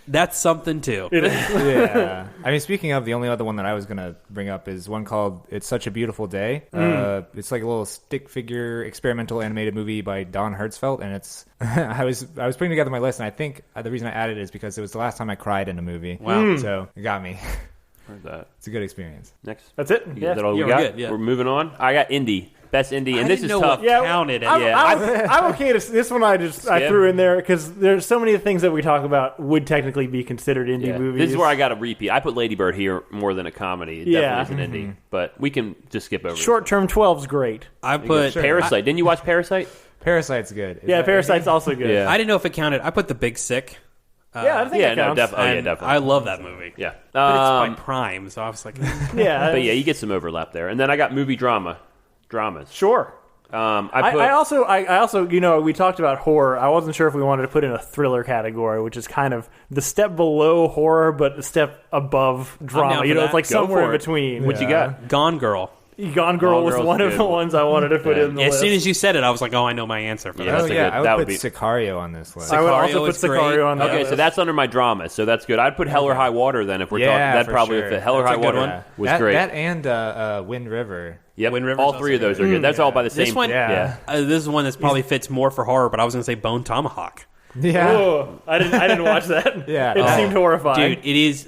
That's something, too. It is. Yeah. I mean, speaking of, the only other one that I was going to bring up is one called It's Such a Beautiful Day. It's like a little stick figure experimental animated movie by Don Hertzfeldt, and it's... I was putting together my list, and I think the reason I added it is because it was the last time I cried in a movie. Wow. So, it got me. Heard that. It's a good experience. Next. That's it? Is that all we we're got? good, yeah. We're moving on. I got indie. Best indie. And this is tough. Counted. I'm okay to this one. I threw in there because there's so many things that we talk about would technically be considered indie movies. This is where I got a repeat. I put Lady Bird here more than a comedy. It definitely is an indie, but we can just skip over. Short Term 12's great. I put Parasite. Didn't you watch Parasite? Parasite's good. Parasite's also good. Yeah. I didn't know if it counted. I put The Big Sick. I think it counts. Definitely. I love that movie. Yeah. But it's by Prime, so I was like... Yeah. But yeah, you get some overlap there. And then I got movie dramas. Sure. I also, we talked about horror. I wasn't sure if we wanted to put in a thriller category, which is kind of the step below horror, but a step above drama. It's like somewhere in between. What you got? Gone Girl. Gone Girl was one of the ones I wanted to put in the list. As soon as you said it, I was like, oh, I know my answer for that. I would put Sicario on this list. I would also put Sicario on that list. Okay, so that's under my drama, so that's good. I'd put Hell or High Water then if we're talking. That probably fit. Hell or High Water was great. That and Wind River. Yep, all three of those are good. That's all by the same. This one, this is one that probably fits more for horror, but I was going to say Bone Tomahawk. Yeah. Oh, I didn't watch that. It seemed horrifying. Dude, it is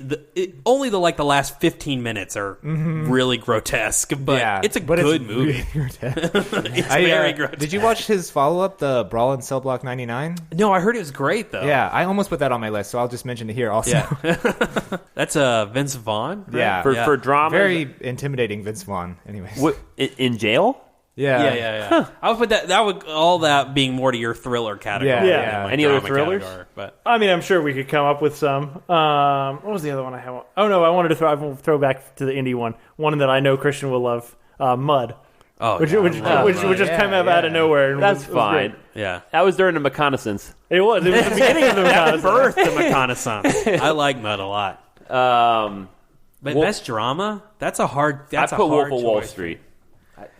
only the last 15 minutes are really grotesque, but it's a good movie. It's very grotesque. Did you watch his follow-up, the Brawl in Cell Block 99? No, I heard it was great though. Yeah, I almost put that on my list, so I'll just mention it here also. Yeah. That's Vince Vaughn. Right? Yeah. For drama. Very intimidating Vince Vaughn. Anyways. What, in jail? Yeah. Huh. I would put that being more to your thriller category. Yeah. Any other thrillers? But I mean, I'm sure we could come up with some. What was the other one I had? Oh no, I wanted to throw back to the indie one. One that I know Christian will love. Mud. Oh, which just came out of nowhere. And that's fine. Was yeah, that was during the reconnaissance. It was the beginning of the reconnaissance. Birth the reconnaissance. I like Mud a lot. But best drama? That's a hard. That's I put Wolf of Wall Street.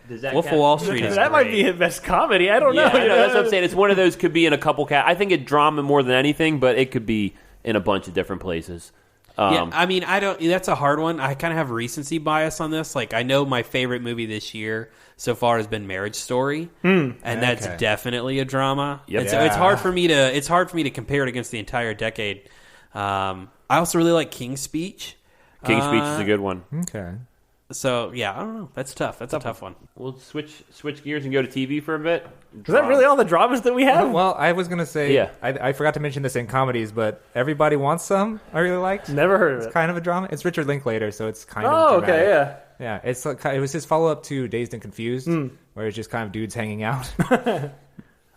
Wolf of Wall Street is that great. might be his best comedy. I don't know. Yeah, that's what I'm saying. It's one of those could be in a couple. I think it's drama more than anything, but it could be in a bunch of different places. Yeah, I mean, I don't. That's a hard one. I kind of have recency bias on this. Like, I know my favorite movie this year so far has been Marriage Story, and that's definitely a drama. Yep. So it's hard for me to compare it against the entire decade. I also really like King's Speech. King's Speech is a good one. Okay. So yeah, I don't know. That's tough. That's a tough one. We'll switch gears and go to TV for a bit. Is that really all the dramas that we have? Well, I was gonna say, Yeah. I forgot to mention this in comedies, but Everybody Wants Some. I really liked. Never heard of It's it. kind of a drama. It's Richard Linklater, so it's kind of. Oh, dramatic. okay, yeah. Yeah, it's like, it was his follow up to Dazed and Confused, where it's just kind of dudes hanging out.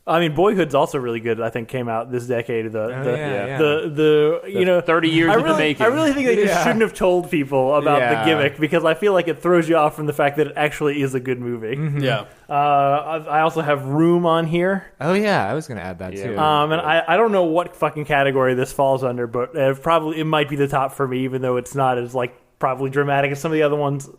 I mean, Boyhood's also really good. I think came out this decade. Yeah. You know, 30 years in the making. I really think they just shouldn't have told people about the gimmick because I feel like it throws you off from the fact that it actually is a good movie. Yeah. I also have Room on here. Oh yeah, I was gonna add that too. And I don't know what fucking category this falls under, but it might be the top for me, even though it's not as like probably dramatic as some of the other ones.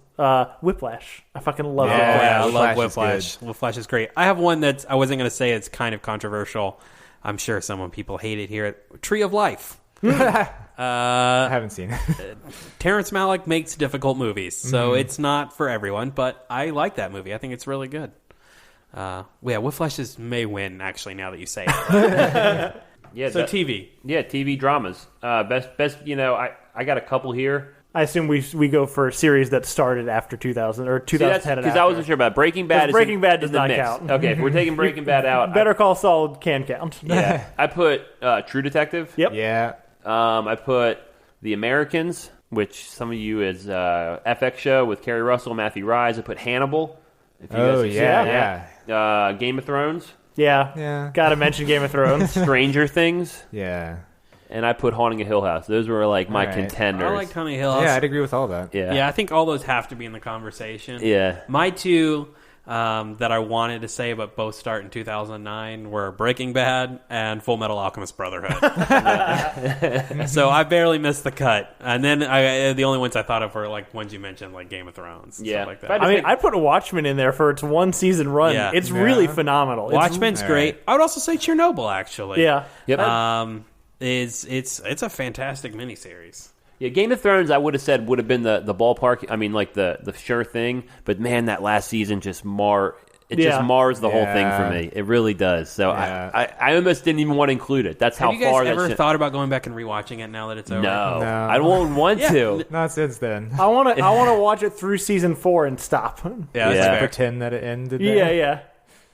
Whiplash. I fucking love Whiplash. Yeah, I love Whiplash. Whiplash is great. I have one that I wasn't going to say. It's kind of controversial. I'm sure people hate it here. Tree of Life. I haven't seen it. Terrence Malick makes difficult movies, so it's not for everyone. But I like that movie. I think it's really good. Whiplash may win. Actually, now that you say it. Yeah. So TV. Yeah, TV dramas. Best. You know, I got a couple here. I assume we go for a series that started after 2000 or 2010. Because I wasn't sure about Breaking Bad. Breaking Bad does the not mix. count. Okay, if we're taking Breaking Bad out, Better Call Saul can count. Yeah, I put True Detective. Yep. Yeah. I put The Americans, which some of you is FX show with Kerry Russell, Matthew Rhys. I put Hannibal. If you guys have seen that. Game of Thrones. Yeah. Gotta mention Game of Thrones. Stranger Things. Yeah. And I put Haunting of Hill House. Those were like my contenders. I like Haunting of Hill House. Yeah, I'd agree with all that. Yeah. I think all those have to be in the conversation. Yeah. My two that I wanted to say, but both start in 2009, were Breaking Bad and Full Metal Alchemist Brotherhood. So I barely missed the cut. And then the only ones I thought of were like ones you mentioned, like Game of Thrones and stuff like that. I mean, I put Watchmen in there for its one season run. Yeah. It's really phenomenal. Watchmen's great. I would also say Chernobyl, actually. Yeah. Yep. It's a fantastic miniseries. Yeah, Game of Thrones, I would have said would have been the ballpark. I mean, like the sure thing. But man, that last season just mars the whole thing for me. It really does. So I almost didn't even want to include it. That's how Have you guys far ever that thought about going back and rewatching it now that it's over? No. I don't want to. Not since then. I want to watch it through season 4 and stop. Yeah, that's fair. Pretend that it ended there. Yeah.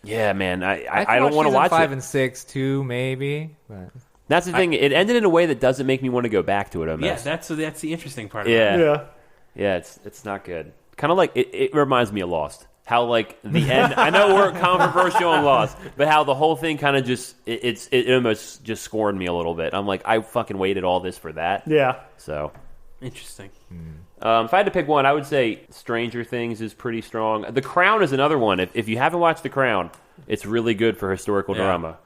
Yeah, man. I don't want to watch 5 it. and 6 too, maybe. But That's the thing. It ended in a way that doesn't make me want to go back to it. Almost. Yeah, that's the interesting part. Of it. Yeah. It's not good. Kind of like it reminds me of Lost. How like the end. I know we're controversial on Lost, but how the whole thing kind of just it almost just scorned me a little bit. I'm like, I fucking waited all this for that. Yeah. So Interesting. if I had to pick one, I would say Stranger Things is pretty strong. The Crown is another one. If you haven't watched The Crown, it's really good for historical drama.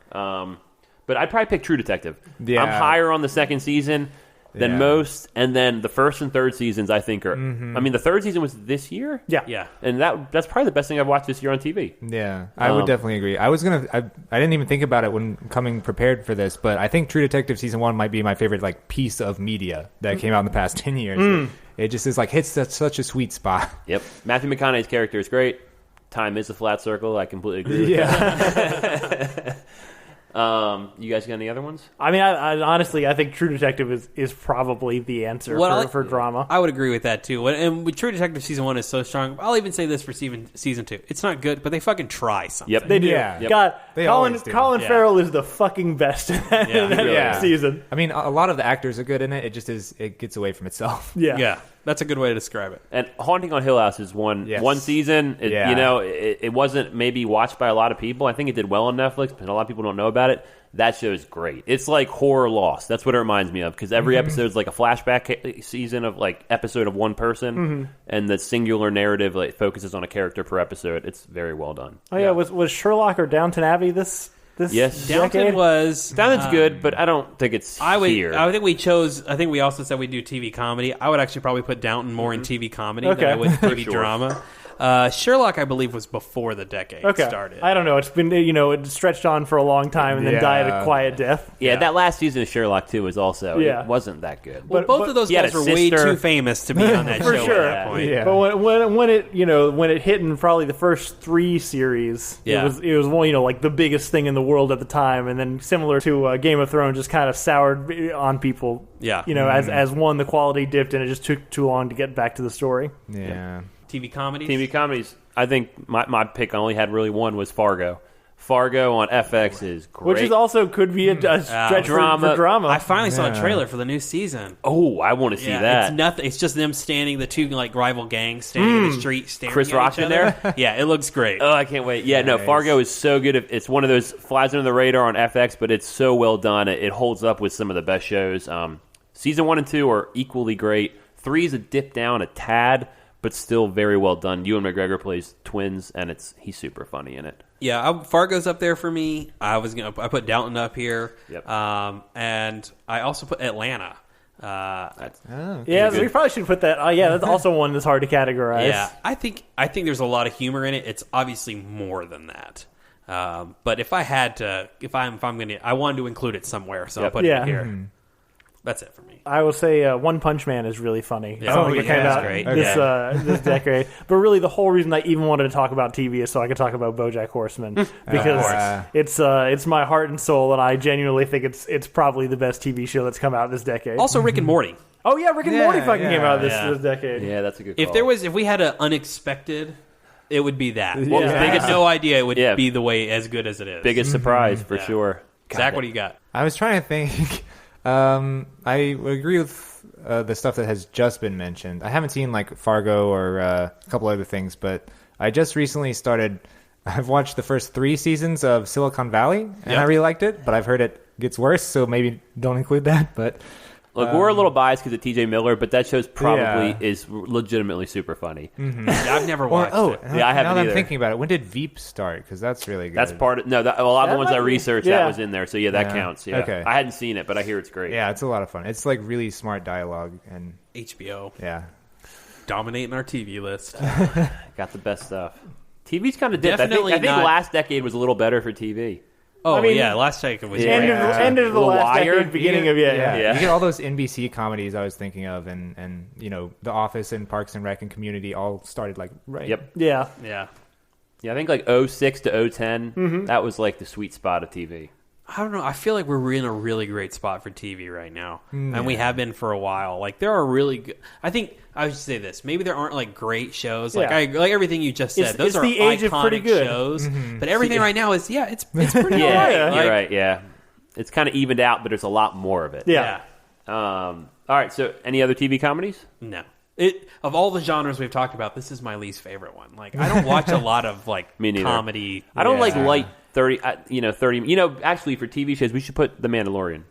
But I'd probably pick True Detective. Yeah. I'm higher on the second season than most, and then the first and third seasons I think are. I mean, the third season was this year. Yeah. And that's probably the best thing I've watched this year on TV. Yeah, I would definitely agree. I didn't even think about it when coming prepared for this, but I think True Detective season 1 might be my favorite like piece of media that came out in the past 10 years. It just is like hits such a sweet spot. Yep. Matthew McConaughey's character is great. Time is a flat circle. I completely agree with that. You guys got any other ones? I mean, I honestly, I think True Detective is probably the answer for drama. I would agree with that too. And with True Detective season 1 is so strong. I'll even say this for season 2. It's not good, but they fucking try something. Yep. They do. Yeah. God, They always do. Colin Farrell is the fucking best in that season. I mean, a lot of the actors are good in it. It just it gets away from itself. Yeah. That's a good way to describe it. And Haunting on Hill House is one season. It wasn't maybe watched by a lot of people. I think it did well on Netflix, but a lot of people don't know about it. That show is great. It's like horror Lost. That's what it reminds me of, because every episode is like a flashback season of like episode of one person, and the singular narrative like focuses on a character per episode. It's very well done. Oh yeah, was Sherlock or Downton Abbey this Yes. Downton was Downton's good, but I don't think it's here. I think we also said we do TV comedy. I would actually probably put Downton more in TV comedy than I would TV drama. Sherlock, I believe, was before the decade started. I don't know. It's been, it stretched on for a long time and then died a quiet death. Yeah, that last season of Sherlock 2 was also, it wasn't that good. Well, both of those guys were way too famous to be on that for show sure. at that point. Yeah. But when it hit in probably the first 3 series, it was one, like the biggest thing in the world at the time, and then similar to Game of Thrones, just kind of soured on people. Yeah. As the quality dipped and it just took too long to get back to the story. Yeah. TV comedies? TV comedies, I think my pick, I only had really one, was Fargo. Fargo on FX is great. Which is also could be a stretch for drama. I finally saw a trailer for the new season. Oh, I want to see that. It's nothing. It's just them standing, the two rival gangs standing in the street, staring Chris at Rock's each in other. there? Yeah, it looks great. Oh, I can't wait. Yeah, no, Fargo is so good. It's one of those flies under the radar on FX, but it's so well done. It holds up with some of the best shows. Season 1 and 2 are equally great. 3 is a dip down a tad, but still very well done. Ewan McGregor plays twins, and he's super funny in it. Yeah, Fargo's up there for me. I put Downton up here. Yep. And I also put Atlanta. We probably should put that. That's also one that's hard to categorize. Yeah, I think there's a lot of humor in it. It's obviously more than that. But if I had to, I wanted to include it somewhere, so I'll put it here. Mm-hmm. That's it for me. I will say One Punch Man is really funny. Yeah. It came out great. This decade. But really, the whole reason I even wanted to talk about TV is so I could talk about BoJack Horseman because it's my heart and soul, and I genuinely think it's probably the best TV show that's come out this decade. Also, Rick and Morty. Oh yeah, Rick and Morty came out this decade. Yeah, that's a good call. If we had an unexpected, it would be that. Well, they had no idea it would be the way as good as it is. Biggest surprise for sure. Zach, what do you got? I was trying to think. I agree with the stuff that has just been mentioned. I haven't seen Fargo or a couple other things, but I just recently I've watched the first 3 seasons of Silicon Valley, and I really liked it, but I've heard it gets worse, so maybe don't include that. But look, we're a little biased because of T.J. Miller, but that show's probably is legitimately super funny. Mm-hmm. Yeah, I've never watched it. Yeah, I haven't now that either. I'm thinking about it, when did Veep start? Because that's really good. That's part of a lot of the ones I researched that was in there. So that counts. Yeah, okay. I hadn't seen it, but I hear it's great. Yeah, it's a lot of fun. It's really smart dialogue and HBO. Yeah, dominating our TV list. Got the best stuff. TV's kind of dipped. Definitely I think last decade was a little better for TV. Oh, last decade was end of the last decade, beginning of You get all those NBC comedies I was thinking of, and The Office and Parks and Rec and Community all started right. Yep. Yeah. I think 06 to 010. That was the sweet spot of TV. I don't know. I feel like we're in a really great spot for TV right now, and we have been for a while. There are really good. I think I would say this. Maybe there aren't great shows. Like everything you just said. Those are the age of pretty iconic good shows. But everything right now is it's pretty all right. You're right. Yeah, it's kind of evened out, but there's a lot more of it. Yeah. All right. So, any other TV comedies? No. Of all the genres we've talked about, this is my least favorite one. I don't watch a lot of Me neither. comedy. I don't like light 30. 30. Actually, for TV shows, we should put The Mandalorian.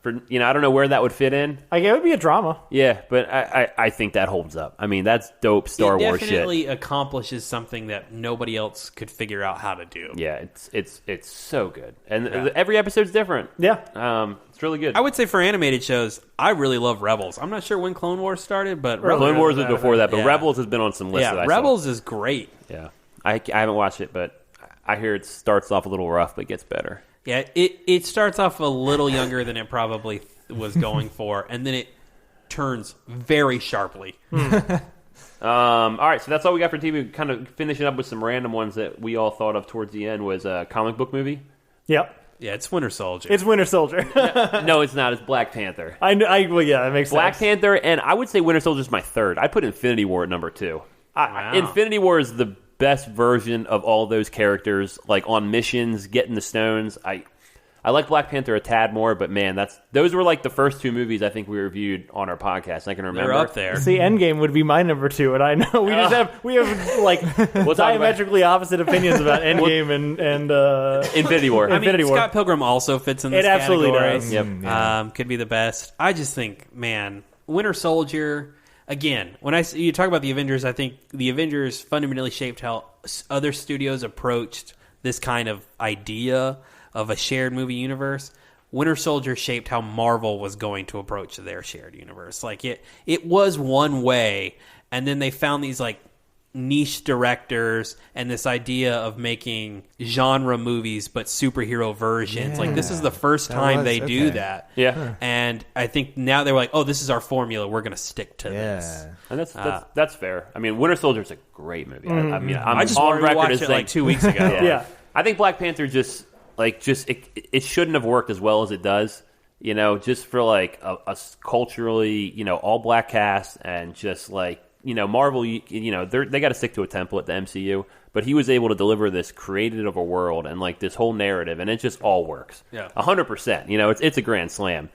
I don't know where that would fit in. It would be a drama. Yeah, but I think that holds up. I mean, that's dope Star Wars shit. It definitely accomplishes something that nobody else could figure out how to do. Yeah, it's so good, and every episode's different. Yeah, it's really good. I would say for animated shows, I really love Rebels. I'm not sure when Clone Wars started, but Clone Wars was before that. But Rebels has been on some lists. Yeah, Rebels is great. Yeah, I haven't watched it, but I hear it starts off a little rough, but gets better. Yeah, it starts off a little younger than it probably was going for, and then it turns very sharply. All right, so that's all we got for TV. Kind of finishing up with some random ones that we all thought of towards the end was a comic book movie. Yep. Yeah, it's Winter Soldier. It's Winter Soldier. No, it's not. It's Black Panther. Well, yeah, that makes Black sense. Panther, and I would say Winter Soldier is my third. I put Infinity War at number 2. Wow. Infinity War is the best version of all those characters, on missions, getting the stones. I like Black Panther a tad more, but man, those were the first 2 movies I think we reviewed on our podcast. I can remember. They're up there. See, Endgame would be my number 2, and I know we have diametrically opposite opinions about Endgame and Infinity War. Infinity War. Scott Pilgrim also fits in this category. It absolutely does. Yep. Yeah. Could be the best. I just think, man, Winter Soldier. Again, when you talk about the Avengers, I think the Avengers fundamentally shaped how other studios approached this kind of idea of a shared movie universe. Winter Soldier shaped how Marvel was going to approach their shared universe. It was one way, and then they found these niche directors and this idea of making genre movies but superhero versions. Like, this is the first time they do that. Yeah. And I think now they're like, oh, this is our formula. We're going to stick to this. And that's fair. I mean, Winter Soldier is a great movie. I just on wanted to record watch as it saying, like 2 weeks ago. Yeah. I think Black Panther it shouldn't have worked as well as it does. You know, just for like a culturally, you know, all black cast and just like, you know, Marvel, you know, they got to stick to a template, the MCU. But he was able to deliver this created of a world and like this whole narrative, and it just all works. Yeah, 100%. You know, it's a grand slam.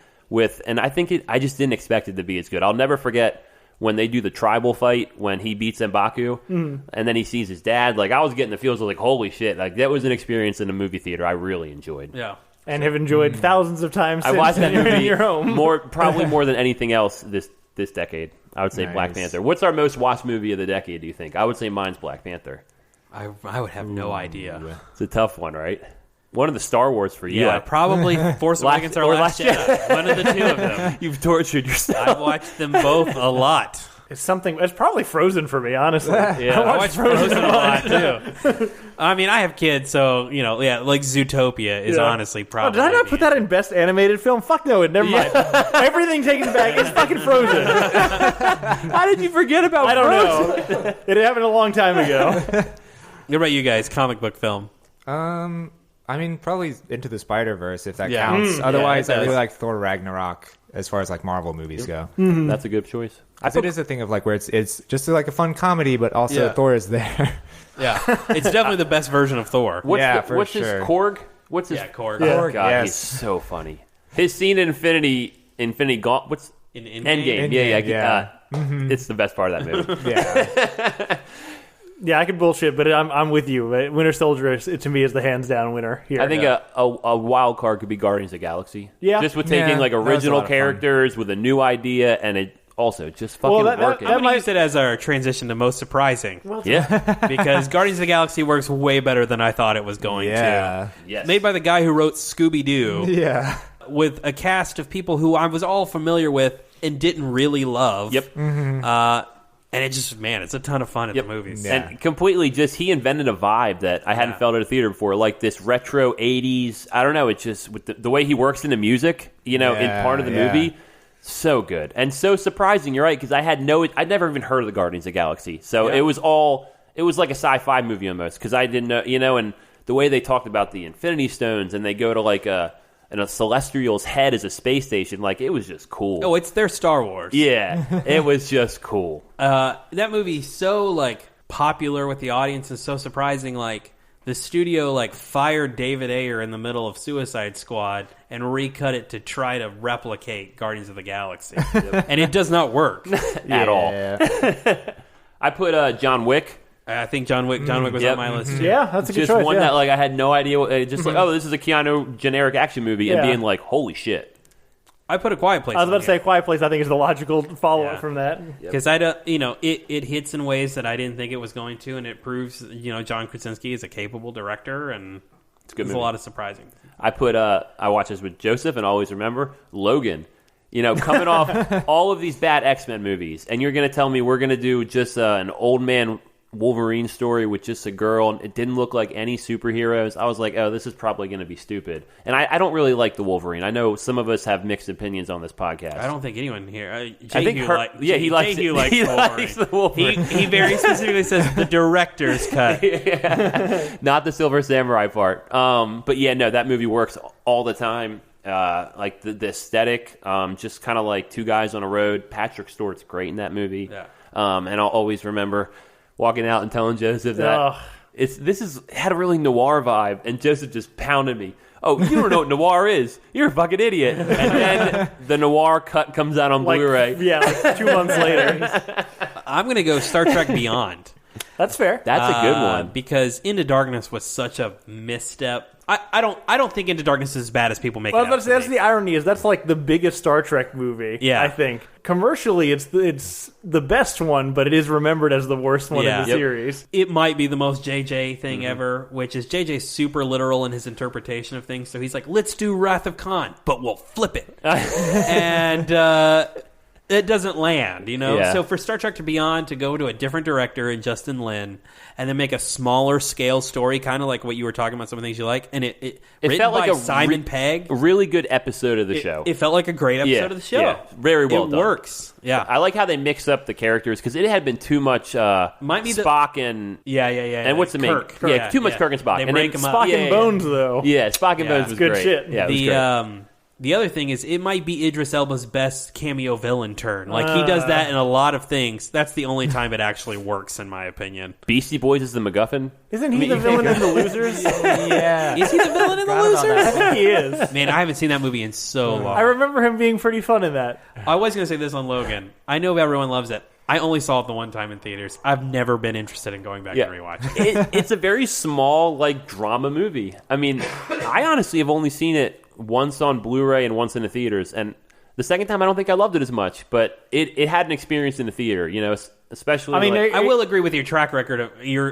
And I think I just didn't expect it to be as good. I'll never forget when they do the tribal fight when he beats M'Baku, and then he sees his dad. Like, I was getting the feels of like, holy shit! Like, that was an experience in a movie theater I really enjoyed. Yeah. And have enjoyed thousands of times. I watched that movie in your home. probably more than anything else this decade. I would say Black Panther. What's our most watched movie of the decade, do you think? I would say mine's Black Panther. I would have no idea. It's a tough one, right? One of the Star Wars for you. Yeah, probably Force Awakens or Last Jedi. One of the two of them. You've tortured yourself. I've watched them both a lot. It's probably Frozen for me, honestly. Yeah, I watch Frozen a lot too. I mean, I have kids, so you know, like Zootopia is honestly probably. Oh, did I not put that in best animated film? Fuck no, never mind. Everything taken back. It's fucking Frozen. How did you forget about? I don't know. It happened a long time ago. What about you guys? Comic book film? I mean, probably Into the Spider-Verse, if that counts. Otherwise, I really like Thor Ragnarok as far as like Marvel movies go. Mm-hmm. That's a good choice. It is a thing of like where it's just like a fun comedy, but also Thor is there. Yeah, it's definitely the best version of Thor. What's his Korg? What's his Korg? Yeah. Oh God, he's so funny. His scene in Infinity Gauntlet. What's in Endgame? Yeah. It's the best part of that movie. Yeah. Yeah, I could bullshit, but I'm with you. Winter Soldier, to me, is the hands down winner here. I think a wild card could be Guardians of the Galaxy. Yeah, just with taking like original characters with a new idea, and it also just fucking working. I'm gonna use it as our transition to most surprising. Yeah, because Guardians of the Galaxy works way better than I thought it was going to. Yes. Made by the guy who wrote Scooby Doo. Yeah, with a cast of people who I was all familiar with and didn't really love. Yep. And it just, it's a ton of fun at the movies. Yeah. And completely he invented a vibe that I hadn't felt at a theater before, like this retro 80s, I don't know, it's just with the way he works in the music, you know, in part of the movie, so good. And so surprising, you're right, because I'd never even heard of the Guardians of the Galaxy. So it was like a sci-fi movie almost, because I didn't know, you know, and the way they talked about the Infinity Stones, and they go to like a Celestial's head as a space station. Like, it was just cool. Oh, it's their Star Wars. Yeah, it was just cool. That movie's so, like, popular with the audience and so surprising. Like, the studio, like, fired David Ayer in the middle of Suicide Squad and recut it to try to replicate Guardians of the Galaxy. And it does not work. At all. I put John Wick. I think John Wick was on my list, too. Yeah, that's a good choice. Just one that, like, I had no idea. Like, oh, this is a Keanu generic action movie, and being like, holy shit. I put A Quiet Place. I was about to say Quiet Place. I think is the logical follow-up from that, because it hits in ways that I didn't think it was going to, and it proves John Krasinski is a capable director, and it's a lot of surprising. I put I watched this with Joseph, and always remember Logan. You know, coming off all of these bad X-Men movies, and you're going to tell me we're going to do just an old man Wolverine story with just a girl, and it didn't look like any superheroes. I was like, oh, this is probably going to be stupid. And I don't really like the Wolverine. I know some of us have mixed opinions on this podcast. I don't think anyone here. He likes the Wolverine. He very specifically says the director's cut. Not the Silver Samurai part. But yeah, no, that movie works all the time. Like the aesthetic, just kind of like two guys on a road. Patrick Stewart's great in that movie. Yeah. And I'll always remember walking out and telling Joseph that this had a really noir vibe, and Joseph just pounded me. Oh, you don't know what noir is? You're a fucking idiot. And then the noir cut comes out on Blu-ray. Yeah, like 2 months later. I'm going to go Star Trek Beyond. That's fair. That's a good one. Because Into Darkness was such a misstep. I don't think Into Darkness is as bad as people make it out. That's the irony, is that's like the biggest Star Trek movie. Yeah. I think commercially it's the best one, but it is remembered as the worst one in the series. It might be the most JJ thing ever, which is JJ's super literal in his interpretation of things. So he's like, let's do Wrath of Khan, but we'll flip it. And it doesn't land, you know? Yeah. So for Star Trek to Beyond to go to a different director in Justin Lin and then make a smaller scale story, kind of like what you were talking about, some of the things you like, and it felt like a Simon Pegg. A really good episode of the show. It felt like a great episode of the show. Yeah, very well done. It works. Yeah. I like how they mix up the characters because it had been too much Might be Spock and... Yeah. And what's the main... Kirk. Yeah, too much Kirk and Spock. They and break then them up. Spock and Bones, though. Yeah, Spock and Bones was good great. shit. Yeah, it was great. The other thing is, it might be Idris Elba's best cameo villain turn. Like, he does that in a lot of things. That's the only time it actually works, in my opinion. Beastie Boys is the MacGuffin? Isn't he the villain in The Losers? Yeah. Is he the villain in The Losers? I think he is. Man, I haven't seen that movie in so long. I remember him being pretty fun in that. I was going to say this on Logan. I know everyone loves it. I only saw it the one time in theaters. I've never been interested in going back and rewatching it. It's a very small, like, drama movie. I mean, I honestly have only seen it once on Blu-ray and once in the theaters, and the second time I don't think I loved it as much, but it had an experience in the theater, you know, especially... I mean, I will agree with your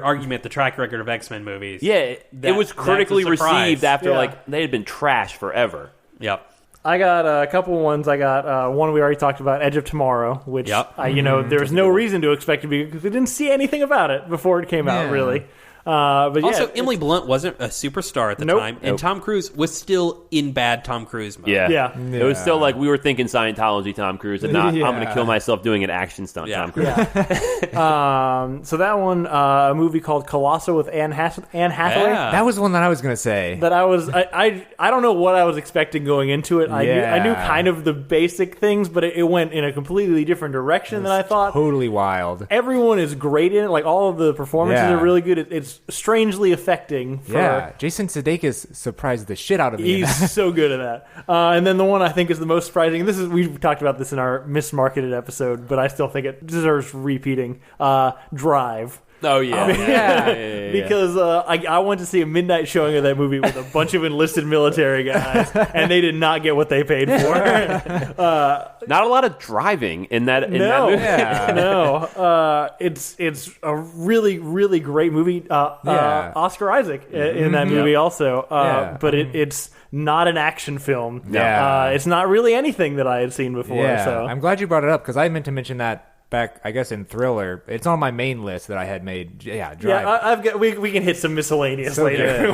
argument, the track record of X-Men movies. Yeah, it was critically that's a surprise. received after, Yeah. like, they had been trashed forever. Yep. I got a couple ones. I got one we already talked about, Edge of Tomorrow, which there was no reason to expect to be because we didn't see anything about it before it came out, really. But also, Emily Blunt wasn't a superstar at the time, and Tom Cruise was still in bad Tom Cruise mode. Yeah. It was still like we were thinking Scientology Tom Cruise and not I'm going to kill myself doing an action stunt Tom Cruise. So that one, a movie called Colossal with Anne Hathaway. Yeah. That was one that I was going to say. That I don't know what I was expecting going into it. I knew kind of the basic things, but it went in a completely different direction than I thought. Totally wild. Everyone is great in it. Like, all of the performances are really good. It's strangely affecting. Jason Sudeikis surprised the shit out of me. He's so good at that. And then the one I think is the most surprising, we talked about this in our mismarketed episode, but I still think it deserves repeating. Drive. Oh, yeah. Because I went to see a midnight showing of that movie with a bunch of enlisted military guys, and they did not get what they paid for. Not a lot of driving in that movie. No. It's a really, really great movie. Oscar Isaac in that movie also. But it's not an action film. It's not really anything that I had seen before. So I'm glad you brought it up because I meant to mention that back, I guess, in Thriller. It's on my main list that I had made. Drive. I've got. We can hit some miscellaneous later.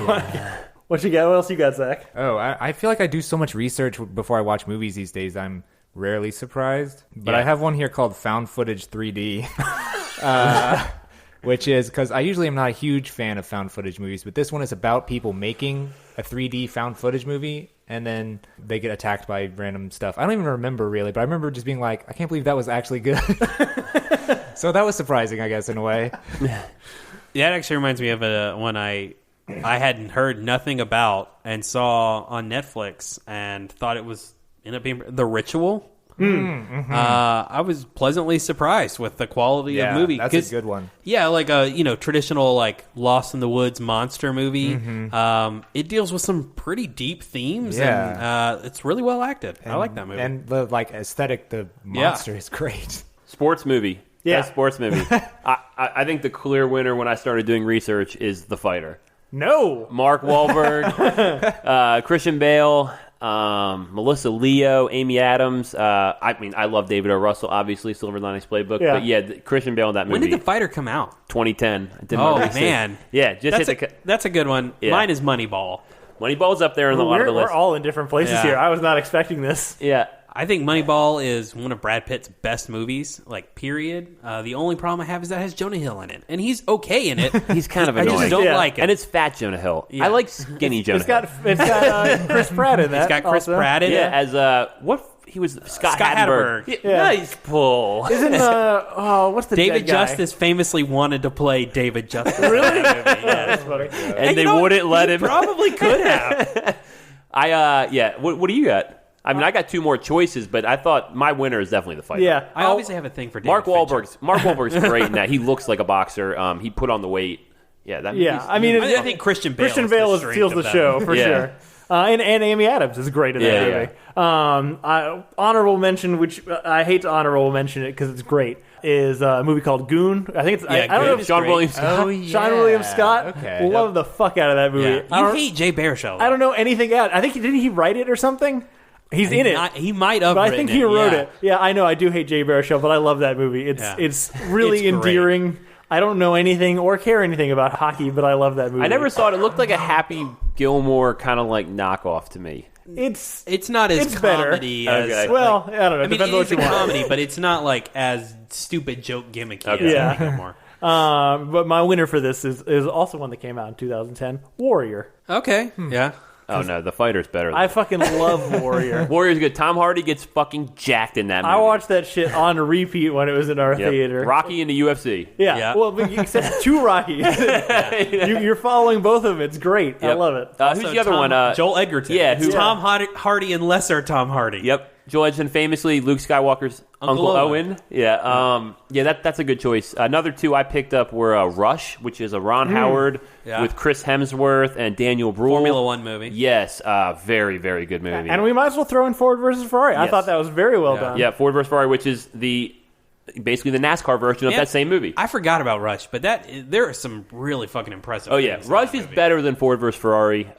What you got? What else you got, Zach? Oh, I feel like I do so much research before I watch movies these days. I'm rarely surprised. But I have one here called Found Footage 3D, which is because I usually am not a huge fan of found footage movies, but this one is about people making a 3D found footage movie. And then they get attacked by random stuff. I don't even remember, really, but I remember just being like, I can't believe that was actually good. So that was surprising, I guess, in a way. That actually reminds me of one I hadn't heard nothing about and saw on Netflix and thought it was ended up being The Ritual. I was pleasantly surprised with the quality of movie. That's a good one. Yeah, like a traditional like Lost in the Woods monster movie. It deals with some pretty deep themes. And it's really well acted. I like that movie. And the aesthetic, the monster is great. Sports movie. Yeah. Best sports movie. I think the clear winner when I started doing research is The Fighter. No. Mark Wahlberg, Christian Bale, Melissa Leo, Amy Adams. I love David O. Russell, obviously, Silver Linings Playbook. Yeah. But Christian Bale in that movie. When did The Fighter come out? 2010. I did my Oh, research. man. Yeah, That's a good one. Yeah. Mine is Moneyball. Moneyball's up there in a lot of the We're list. all in different places Yeah. here. I was not expecting this. Yeah. I think Moneyball is one of Brad Pitt's best movies, like, period. The only problem I have is that it has Jonah Hill in it. And he's okay in it. He's kind of I annoying. just don't like it. And it's fat Jonah Hill. Yeah. I like skinny Jonah Hill. It's got Chris Pratt in that. It's got Chris also. Pratt in Yeah, it. as he was Scott Hatterberg. Hatterberg. Yeah. Nice pull. Isn't what's the David dead guy? Justice famously wanted to play David Justice. Really? Yeah, that's funny. And they wouldn't let him. Probably could have. What do you got? I mean, I got two more choices, but I thought my winner is definitely The Fighter. Yeah, I obviously have a thing for David Mark Fincher. Wahlberg's great in that. He looks like a boxer. He put on the weight. Yeah, that. Yeah, I mean, I think Christian Bale steals the show for sure. And Amy Adams is great in that movie. Honorable mention, which I hate to honorable mention it because it's great, is a movie called Goon. I think it's. I don't know if Sean William Scott. Oh, yeah. Sean William Scott. Okay. Love the fuck out of that movie. Yeah. You hate Jay Baruchel. I don't know anything out. I think didn't he write it or something? He's in it. He might have. But I think he wrote it. Yeah, I know. I do hate Jay Baruchel, but I love that movie. It's really endearing. I don't know anything or care anything about hockey, but I love that movie. I never saw it. It looked like a Happy Gilmore kind of like knockoff to me. It's not as comedy better. as Okay. Well, I don't know. I mean, it is a comedy, but it's not like as stupid joke gimmicky as Happy Gilmore. But my winner for this is also one that came out in 2010, Warrior. Okay, yeah. Oh no, The Fighter's better. I fucking love Warrior. Warrior's good. Tom Hardy gets fucking jacked in that movie. I watched that shit on repeat when it was in our theater. Rocky in the UFC. Yeah. Well, but you said 2 Rockies. You're following both of them. It's great. I love it. Who's the other one? Joel Edgerton. Yeah, it's Tom Hardy and lesser Tom Hardy. Yep. Joel Edgerton, famously Luke Skywalker's Uncle Owen. Yeah, that's a good choice. Another 2 I picked up were Rush, which is a Ron Howard with Chris Hemsworth and Daniel Bruhl. Formula One movie. Yes, very, very good movie. And we might as well throw in Ford versus Ferrari. Yes. I thought that was very well done. Yeah, Ford versus Ferrari, which is basically the NASCAR version of that same movie. I forgot about Rush, but there are some really fucking impressive. Oh yeah, Rush is better than Ford vs Ferrari.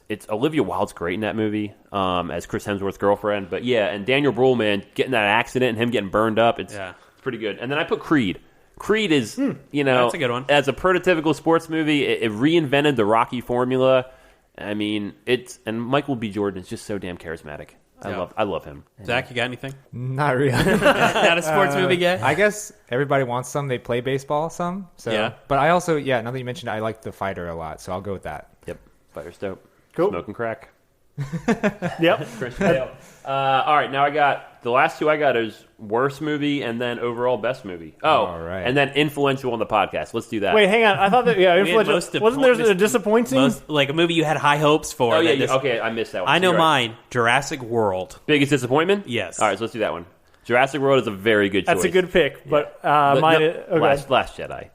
It's Olivia Wilde's great in that movie as Chris Hemsworth's girlfriend. But yeah, and Daniel Bruhl, man, getting that accident and him getting burned up, it's pretty good. And then I put Creed. Creed is that's a good one. As a prototypical sports movie, it reinvented the Rocky formula. I mean, and Michael B. Jordan is just so damn charismatic. I love him. Zach, you got anything? Not really. Not a sports movie guy? I guess everybody wants some. They play baseball some. So. Yeah. But I also, now that you mentioned it, I like The Fighter a lot, so I'll go with that. Yep. Fighter's dope. Cool. Smoking crack. Yep. Christian Bale. All right, now I got the last 2 I got is worst movie and then overall best movie. All right. And then influential on the podcast. Let's do that. Wait, hang on. I thought that, influential. Wasn't there a disappointing? Like a movie you had high hopes for. Oh, yeah. Okay, I missed that one. I know You're right. mine. Jurassic World. Biggest disappointment? Yes. All right, so let's do that one. Jurassic World is a very good choice. That's a good pick, but mine. Okay. Last Jedi.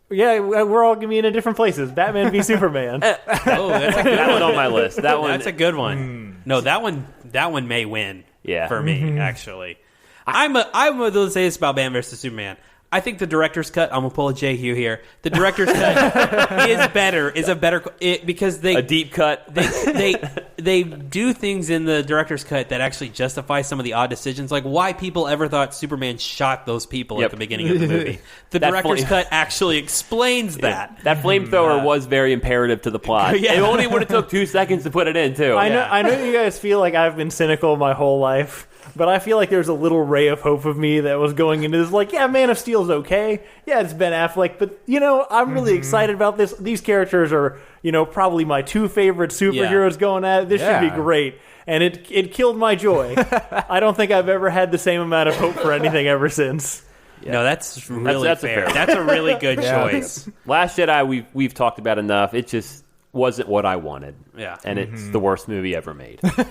Yeah, we're all gonna be in different places. Batman v Superman. Oh, that's a good That one on my list. That one. That's a good one. No, that one may win. Yeah. For me, actually. I'm going to say this about Batman vs. Superman. I think the director's cut. I'm gonna pull a J. Hugh here. The director's cut is better. Because they a deep cut. They do things in the director's cut that actually justify some of the odd decisions, like why people ever thought Superman shot those people at the beginning of the movie. The director's cut actually explains that. That flamethrower was very imperative to the plot. Yeah. It only would have took 2 seconds to put it in too. I know you guys feel like I've been cynical my whole life, but I feel like there's a little ray of hope of me that was going into this. Like, yeah, Man of Steel's okay. Yeah, it's Ben Affleck, but I'm really excited about this. These characters are, probably my 2 favorite superheroes going at it. This should be great. And it killed my joy. I don't think I've ever had the same amount of hope for anything ever since. Yeah. No, that's really that's fair. fair. That's a really good choice. Last Jedi we've talked about enough. It just wasn't what I wanted. Yeah. And it's the worst movie ever made. because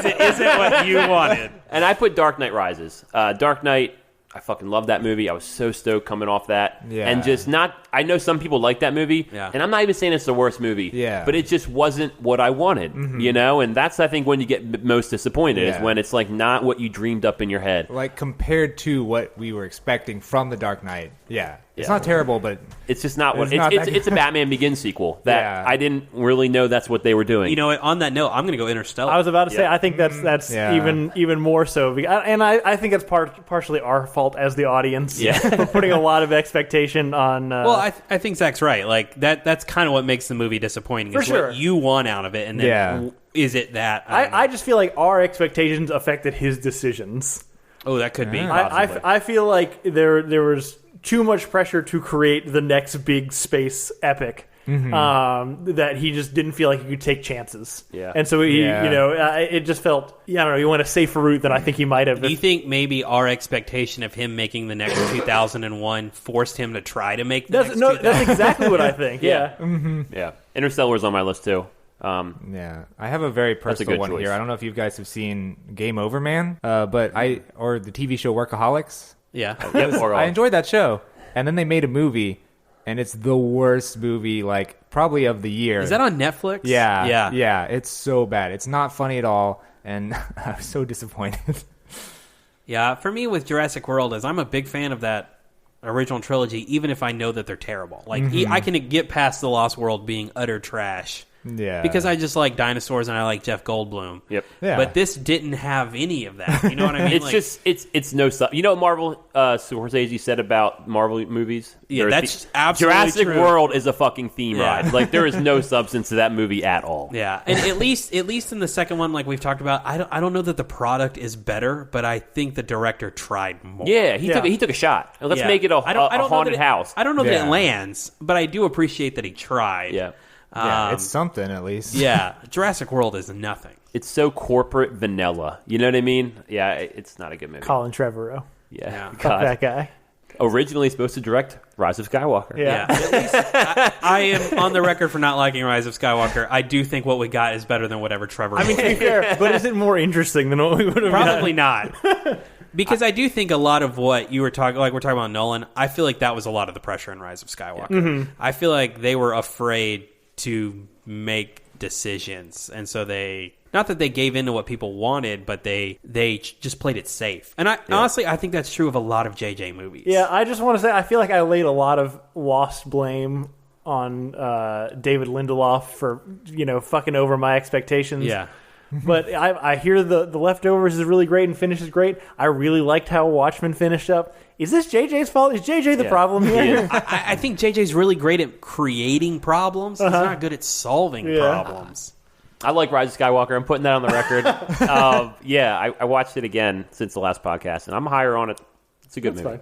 it isn't what you wanted. And I put Dark Knight Rises. Dark Knight, I fucking love that movie. I was so stoked coming off that. Yeah. And just I know some people like that movie. Yeah. And I'm not even saying it's the worst movie. Yeah. But it just wasn't what I wanted. And that's, I think, when you get most disappointed is when it's like not what you dreamed up in your head. Like compared to what we were expecting from The Dark Knight. Yeah. It's not terrible, but it's just not what it's a Batman Begins sequel that I didn't really know that's what they were doing. On that note, I'm going to go Interstellar. I was about to say I think that's even more so, and I think that's partially our fault as the audience for putting a lot of expectation on. Well, I think Zach's right. Like that's kind of what makes the movie disappointing. Is what you want out of it, and then is it that? I just feel like our expectations affected his decisions. Oh, that could be. I feel like there was too much pressure to create the next big space epic that he just didn't feel like he could take chances. Yeah. And so it just felt, I don't know, he went a safer route than I think he might have. Do you think maybe our expectation of him making the next 2001 forced him to try to make the next 2001? That's exactly what I think. Yeah. Yeah. Interstellar's on my list too. I have a very personal one here. I don't know if you guys have seen Game Over Man, or the TV show Workaholics. Yeah. I enjoyed that show. And then they made a movie, and it's the worst movie, probably of the year. Is that on Netflix? Yeah. Yeah. It's so bad. It's not funny at all, and I was so disappointed. Yeah, for me with Jurassic World I'm a big fan of that original trilogy, even if I know that they're terrible. I can get past The Lost World being utter trash because I just like dinosaurs and I like Jeff Goldblum. Yep. Yeah. But this didn't have any of that. You know what I mean? It's no stuff. You know what Marvel Scorsese said about Marvel movies? Yeah, that's absolutely Jurassic true. World is a fucking theme ride. Like there is no substance to that movie at all. Yeah, and at least in the second one, like we've talked about, I don't know that the product is better, but I think the director tried more. Yeah, he took a shot. Let's make it a haunted house. I don't know that it lands, but I do appreciate that he tried. Yeah. It's something at least. Yeah, Jurassic World is nothing. It's so corporate vanilla. You know what I mean? Yeah, it's not a good movie. Colin Trevorrow. Yeah. Fuck that guy. Originally supposed to direct Rise of Skywalker. Yeah. At least I am on the record for not liking Rise of Skywalker. I do think what we got is better than whatever Trevor. I mean, to be fair, but is it more interesting than what we would have Probably not. Because I do think a lot of what you were talking, like we're talking about Nolan, I feel like that was a lot of the pressure in Rise of Skywalker. Mm-hmm. I feel like they were afraid to make decisions, and so not that they gave in to what people wanted, but they just played it safe. And honestly, I think that's true of a lot of JJ movies. Yeah, I just want to say, I feel like I laid a lot of lost blame on David Lindelof for, fucking over my expectations. Yeah. But I hear the Leftovers is really great and finishes great. I really liked how Watchmen finished up. Is this JJ's fault? Is JJ the problem here? I think JJ's really great at creating problems. He's not good at solving problems. I like Rise of Skywalker. I'm putting that on the record. I watched it again since the last podcast, and I'm higher on it. It's a good movie. Fine.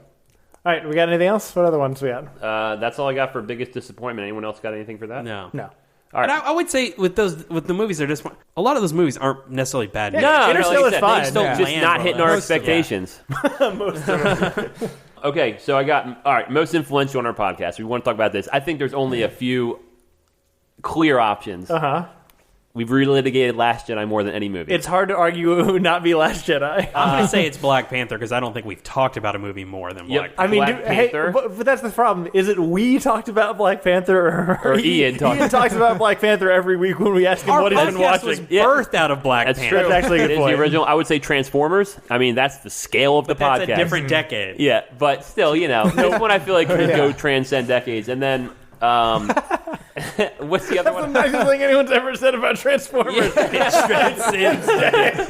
All right, we got anything else? What other ones we got? That's all I got for biggest disappointment. Anyone else got anything for that? No. All right. And I would say with the movies they're just a lot of those movies aren't necessarily bad. Yeah, Interstellar's fine. They still just not hitting our expectations. Most of them. Okay, so I got most influential on our podcast. We want to talk about this. I think there's only a few clear options. We've relitigated Last Jedi more than any movie. It's hard to argue it would not be Last Jedi. I'm going to say it's Black Panther because I don't think we've talked about a movie more than Black Panther. I mean, Black Panther. but that's the problem. Is it we talked about Black Panther or Ian talked? Ian talks about Black Panther every week when we ask him what he's been watching. Was birthed out of Black That's Panther. true. That's actually a good It is point. the original. I would say Transformers. I mean, that's the scale of the podcast. That's a different decade. Yeah, but still, this one I feel like could go transcend decades. And then, what's the other That's the one? nicest thing anyone's ever said about Transformers. It transcends decades.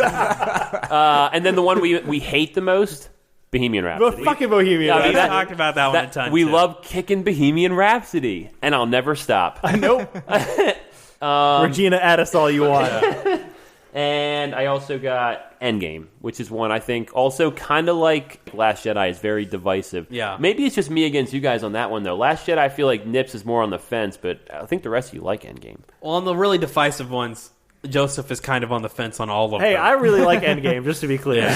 And then the one we hate the most, Bohemian Rhapsody. But fucking Bohemian. I mean, We talked about that one a ton. We too. love kicking Bohemian Rhapsody, and I'll never stop. Nope. Regina, add us all you want. And I also got Endgame, which is one I think also kind of like Last Jedi is very divisive. Yeah. Maybe it's just me against you guys on that one, though. Last Jedi, I feel like Nips is more on the fence, but I think the rest of you like Endgame. Well, on the really divisive ones, Joseph is kind of on the fence on all of Hey, them. I really like Endgame, just to be clear.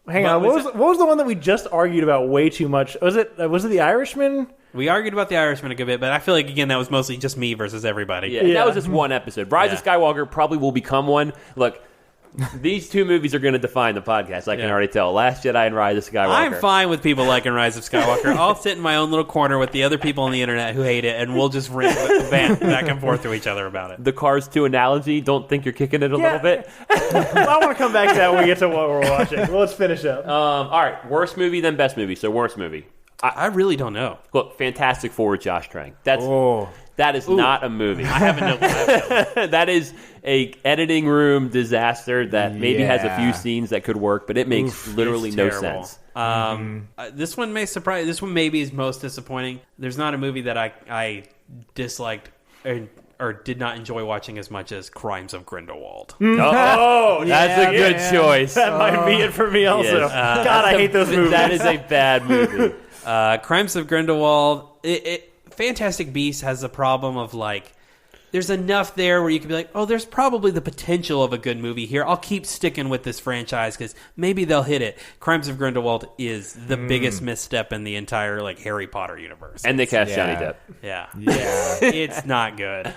Hang on, what was the one that we just argued about way too much? Was it The Irishman? We argued about The Irishman a good bit, but I feel like, again, that was mostly just me versus everybody. Yeah, that was just one episode. Rise of Skywalker probably will become one. Look, these two movies are going to define the podcast. I can already tell. Last Jedi and Rise of Skywalker. I'm fine with people liking Rise of Skywalker. I'll sit in my own little corner with the other people on the internet who hate it, and we'll just vent back and forth to each other about it. The Cars 2 analogy, don't think you're kicking it a little bit? I want to come back to that when we get to what we're watching. Well, let's finish up. All right, worst movie, then best movie. So worst movie. I really don't know. Look, Fantastic Four with Josh Trank. That is not a movie. I haven't known. That is a editing room disaster that maybe has a few scenes that could work, but it makes literally no sense. This one may surprise. This one maybe is most disappointing. There's not a movie that I disliked or did not enjoy watching as much as Crimes of Grindelwald. Oh, that's a good choice. That might be it for me also. Yes. God, I hate those movies. That is a bad movie. Crimes of Grindelwald. Fantastic Beasts has the problem of there's enough there where you can be like, oh, there's probably the potential of a good movie here. I'll keep sticking with this franchise because maybe they'll hit it. Crimes of Grindelwald is the biggest misstep in the entire Harry Potter universe. And they cast Johnny Depp. Yeah. It's not good.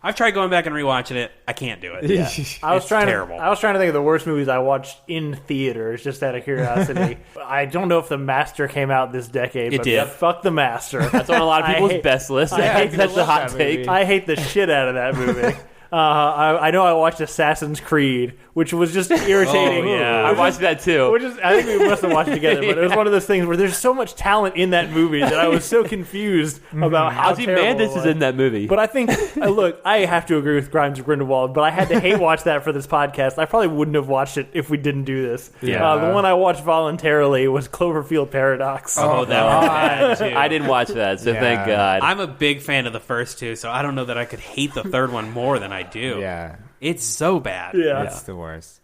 I've tried going back and rewatching it. I can't do it. Yeah. I was trying terrible. to think of the worst movies I watched in theaters, just out of curiosity. I don't know if The Master came out this decade. It did. Fuck The Master. That's on a lot of people's best lists. That's a hot take. I hate the shit out of that movie. I know I watched Assassin's Creed, which was just irritating. Oh, yeah. I watched that too. I think we must have watched it together, but it was one of those things where there's so much talent in that movie that I was so confused about how terrible Ozymandias it was. is in that movie. But I think, look, I have to agree with Grimes of Grindelwald, but I had to hate watch that for this podcast. I probably wouldn't have watched it if we didn't do this. Yeah. The one I watched voluntarily was Cloverfield Paradox. Oh, that was bad, too. I didn't watch that, so thank God. I'm a big fan of the first two, so I don't know that I could hate the third one more than I do. Yeah. It's so bad. Yeah. It's the worst.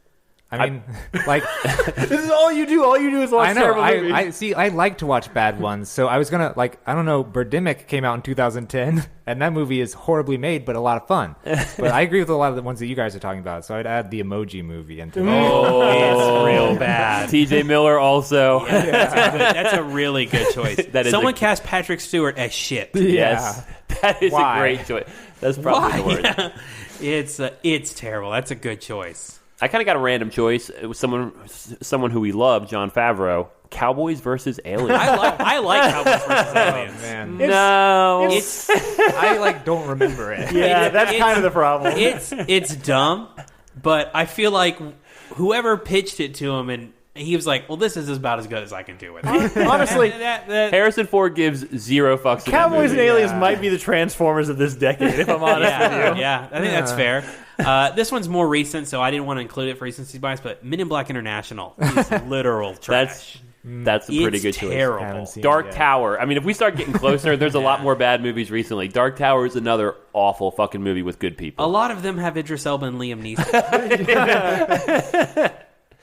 I mean, like, This is all you do. All you do is watch I know. terrible movies. I see. I like to watch bad ones, so I was gonna I don't know. Birdemic came out in 2010, and that movie is horribly made, but a lot of fun. But I agree with a lot of the ones that you guys are talking about. So I'd add the Emoji Movie into that. Oh, it's real bad. T.J. Miller also. That's a really good choice. That is Someone cast Patrick Stewart as shit. Yes, that is Why? a great choice. That's probably the word. Yeah. It's terrible. That's a good choice. I kind of got a random choice. It was someone who we love, Jon Favreau. Cowboys versus aliens. I like Cowboys versus Aliens. Man, No, I don't remember it. Yeah, that's kind of the problem. It's dumb, but I feel like whoever pitched it to him and he was like, well, this is about as good as I can do with it. Honestly, Harrison Ford gives zero fucks. in that Cowboys and movie. Aliens might be the Transformers of this decade, if I'm honest with you. Yeah, I think that's fair. This one's more recent, so I didn't want to include it for recency bias, but Men in Black International is literal trash. That's a pretty It's good choice. terrible. Haven't seen Dark it yet. Tower. I mean, if we start getting closer, there's a lot more bad movies recently. Dark Tower is another awful fucking movie with good people. A lot of them have Idris Elba and Liam Neeson.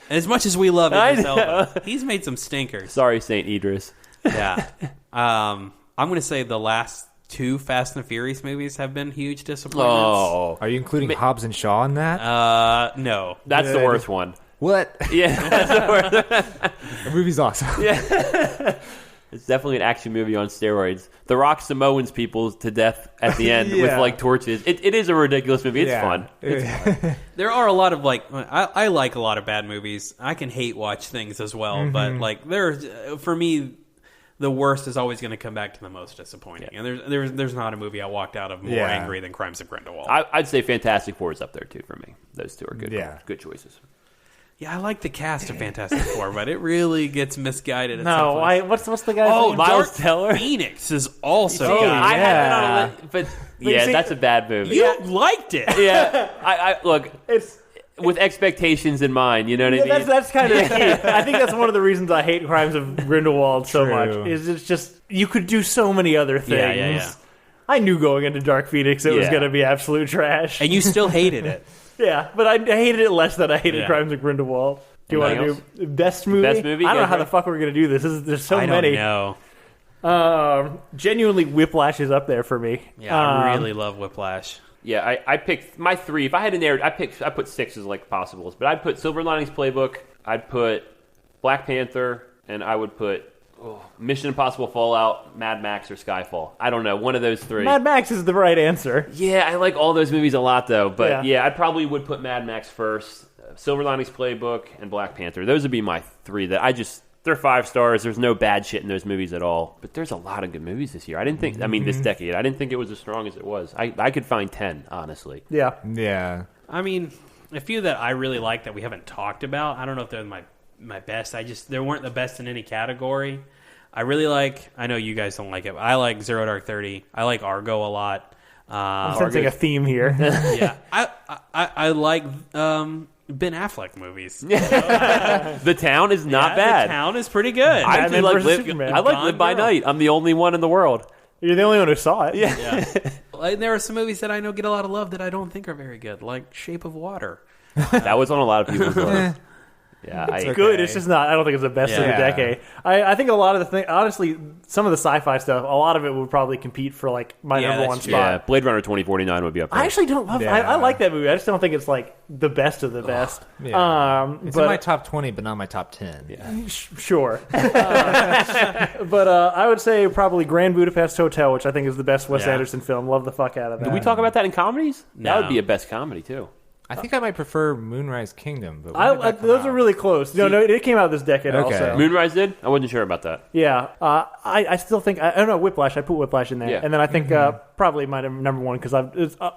As much as we love Idris Elba, he's made some stinkers. Sorry, Saint Idris. Yeah. I'm going to say the last two Fast and Furious movies have been huge disappointments. Oh, Are you including Hobbs and Shaw in that? No. that's the worst one. What? Yeah, that's the worst. The movie's awesome. It's definitely an action movie on steroids. The Rock Samoans people to death at the end with Yeah. torches. It is a ridiculous movie. It's fun. There are a lot of I like a lot of bad movies. I can hate watch things as well, but for me, the worst is always going to come back to the most disappointing. And there's not a movie I walked out of more angry than Crimes of Grindelwald. I'd say Fantastic Four is up there too for me. Those two are good. Yeah. Good choices. Yeah, I like the cast of Fantastic Four, but it really gets misguided. At some No, points. what's the guy's Oh, name? Miles Dark Teller? Phoenix is also. Oh, good. yeah. I had it on a but yeah, see- that's a bad movie. You liked it. Yeah, I look It's with expectations in mind. You know what I mean? that's kind of the key. I think that's one of the reasons I hate Crimes of Grindelwald so True. much. Is it's just you could do so many other things. Yeah. I knew going into Dark Phoenix it was Yeah. going to be absolute trash. And you still hated it. Yeah, but I hated it less than I hated Yeah. Crimes of Grindelwald. Do you want Anything to do best movie? Best movie? I don't know Go how for the it. fuck we're going to do this. There's so I many. don't know. Genuinely, Whiplash is up there for me. Yeah, I really love Whiplash. Yeah, I picked my three. If I had to narrow, I put six as possibles, but I'd put Silver Linings Playbook, I'd put Black Panther, and I would put Mission Impossible Fallout, Mad Max, or Skyfall. I don't know, one of those three. Mad Max is the right answer. Yeah, I like all those movies a lot though, but Yeah. I probably would put Mad Max first, Silver Linings Playbook, and Black Panther. Those would be my three that they're 5 stars. There's no bad shit in those movies at all. But there's a lot of good movies this year. This decade, I didn't think it was as strong as it was. I could find 10, honestly. Yeah. Yeah. I mean, a few that I really like that we haven't talked about. I don't know if they're my best. They weren't the best in any category. I really like. I know you guys don't like it. But I like Zero Dark 30. I like Argo a lot. I'm sensing a theme here. Yeah, I like Ben Affleck movies. The Town is not bad. The Town is pretty good. I Batman actually like versus Live. Superman. I like Gone Live by Girl. Night. I'm the only one in the world. You're the only one who saw it. Yeah. And there are some movies that I know get a lot of love that I don't think are very good, like Shape of Water. That was on a lot of people's list. Yeah, It's I, good. It's just not. I don't think it's the best of the Yeah. decade. I think a lot of the thing. Honestly, some of the sci-fi stuff. A lot of it would probably compete for like my Yeah, number one that's true. spot. yeah. Blade Runner 2049 would be up there. I actually don't love. I Yeah. like that movie. I just don't think it's like the best of the best. Yeah. It's but in my top 20, but not my top 10. Yeah. sure. But I would say probably Grand Budapest Hotel, which I think is the best Wes Yeah. Anderson film. Love the fuck out of that. Did we talk about that in comedies? That No. would be a best comedy too. I think I might prefer Moonrise Kingdom. But those are really close. No, it came out this decade also. Moonrise did? I wasn't sure about that. Yeah. I still think... I don't know, Whiplash. I put Whiplash in there. Yeah. And then I think probably my number one, because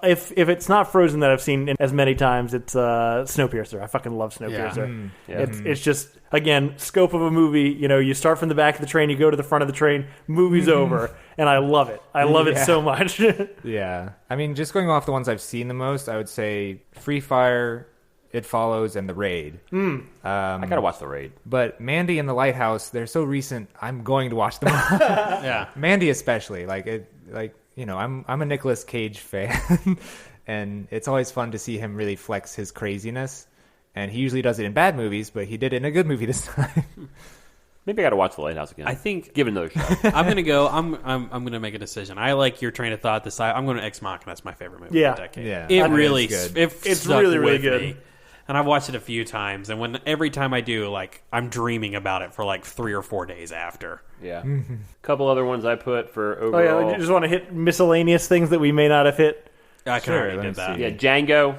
if it's not Frozen that I've seen as many times, it's Snowpiercer. I fucking love Snowpiercer. Yeah. It's just, again, scope of a movie. You start from the back of the train, you go to the front of the train, movie's over. And I love it. I love it so much. Yeah. I mean, just going off the ones I've seen the most, I would say Free Fire, It Follows, and The Raid. I gotta watch The Raid. But Mandy and The Lighthouse, they're so recent, I'm going to watch them all. Yeah. Mandy especially. I'm a Nicolas Cage fan. And it's always fun to see him really flex his craziness. And he usually does it in bad movies, but he did it in a good movie this time. Maybe I got to watch The Lighthouse again. I think give it another shot. I'm gonna go. I'm gonna make a decision. I like your train of thought. I'm going to Ex Machina. That's my favorite movie of the decade. Yeah, it really good. It's really really good. Me. And I've watched it a few times. And every time I do, I'm dreaming about it for 3 or 4 days after. Yeah. A couple other ones I put for overall. Oh yeah, you just want to hit miscellaneous things that we may not have hit. I can already did that. Yeah, Django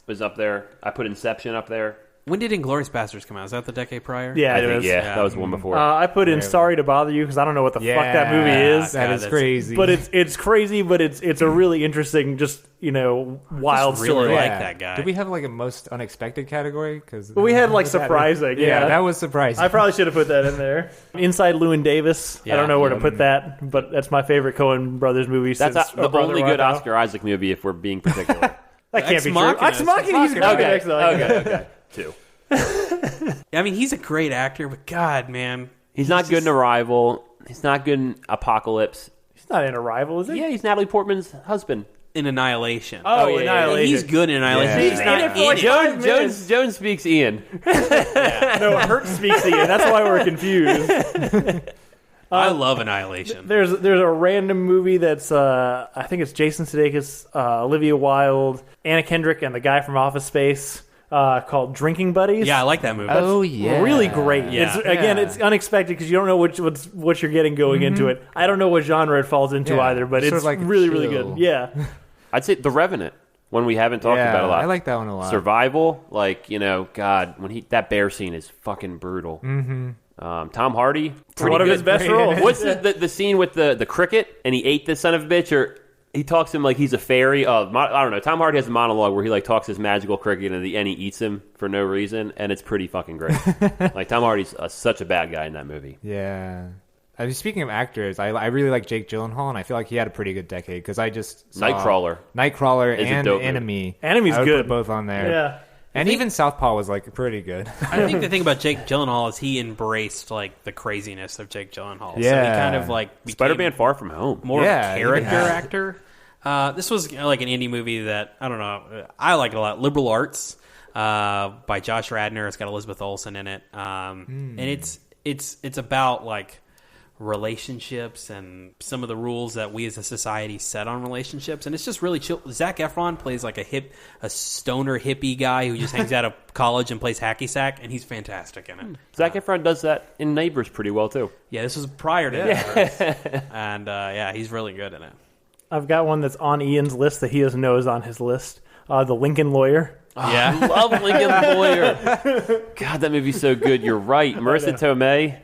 was up there. I put Inception up there. When did Inglourious Basterds come out? Is that the decade prior? Yeah, I think that was the one before. I put in Sorry to Bother You because I don't know what the fuck that movie is. That is crazy. But it's crazy, but it's a really interesting, wild story. Really like that guy. Did we have a most unexpected category? Because we had surprising. Yeah, that was surprising. I probably should have put that in there. Inside Llewyn Davis. I don't know where to put that, but that's my favorite Coen Brothers movie. That's the only good Oscar Isaac movie if we're being particular. That can't be true. Ex Machina. Okay. 2. I mean, he's a great actor, but God, man. He's not good in Arrival. He's not good in Apocalypse. He's not in Arrival, is he? Yeah, he's Natalie Portman's husband. In Annihilation. Oh, Annihilation. He's good in Annihilation. He's not in Jones speaks Ian. No, Hurt speaks Ian. That's why we're confused. I love Annihilation. There's a random movie that's I think it's Jason Sudeikis, Olivia Wilde, Anna Kendrick, and the guy from Office Space. Called Drinking Buddies. Yeah, I like that movie. Oh, yeah. Really great. Yeah. It's unexpected because you don't know what you're getting going into it. I don't know what genre it falls into either, but it's really, really good. Yeah. I'd say The Revenant, one we haven't talked about a lot. I like that one a lot. Survival, God, when that bear scene is fucking brutal. Mm-hmm. Tom Hardy, one of his best roles. What's the scene with the cricket and he ate the son of a bitch, or he talks to him like he's a fairy? I don't know. Tom Hardy has a monologue where he talks his magical cricket and at the end he eats him for no reason, and it's pretty fucking great. Tom Hardy's such a bad guy in that movie. Yeah. I mean, speaking of actors, I really like Jake Gyllenhaal, and I feel like he had a pretty good decade because I just saw Nightcrawler and Enemy. Enemy's good. Put both on there. Yeah. And even Southpaw was pretty good. I think the thing about Jake Gyllenhaal is he embraced the craziness of Jake Gyllenhaal. Yeah. So he kind of became Spider-Man Far From Home. More of a character actor. This was an indie movie that I don't know. I like it a lot. Liberal Arts by Josh Radnor. It's got Elizabeth Olsen in it, and it's about relationships and some of the rules that we as a society set on relationships, and it's just really chill. Zac Efron plays a stoner hippie guy who just hangs out of college and plays hacky sack, and he's fantastic in it. Zac Efron does that in Neighbors pretty well too. Yeah, this was prior to Neighbors, and he's really good in it. I've got one that's on Ian's list that he doesn't know is on his list. The Lincoln Lawyer. Yeah, I love Lincoln Lawyer. God, that movie's so good. You're right, Marissa Tomei.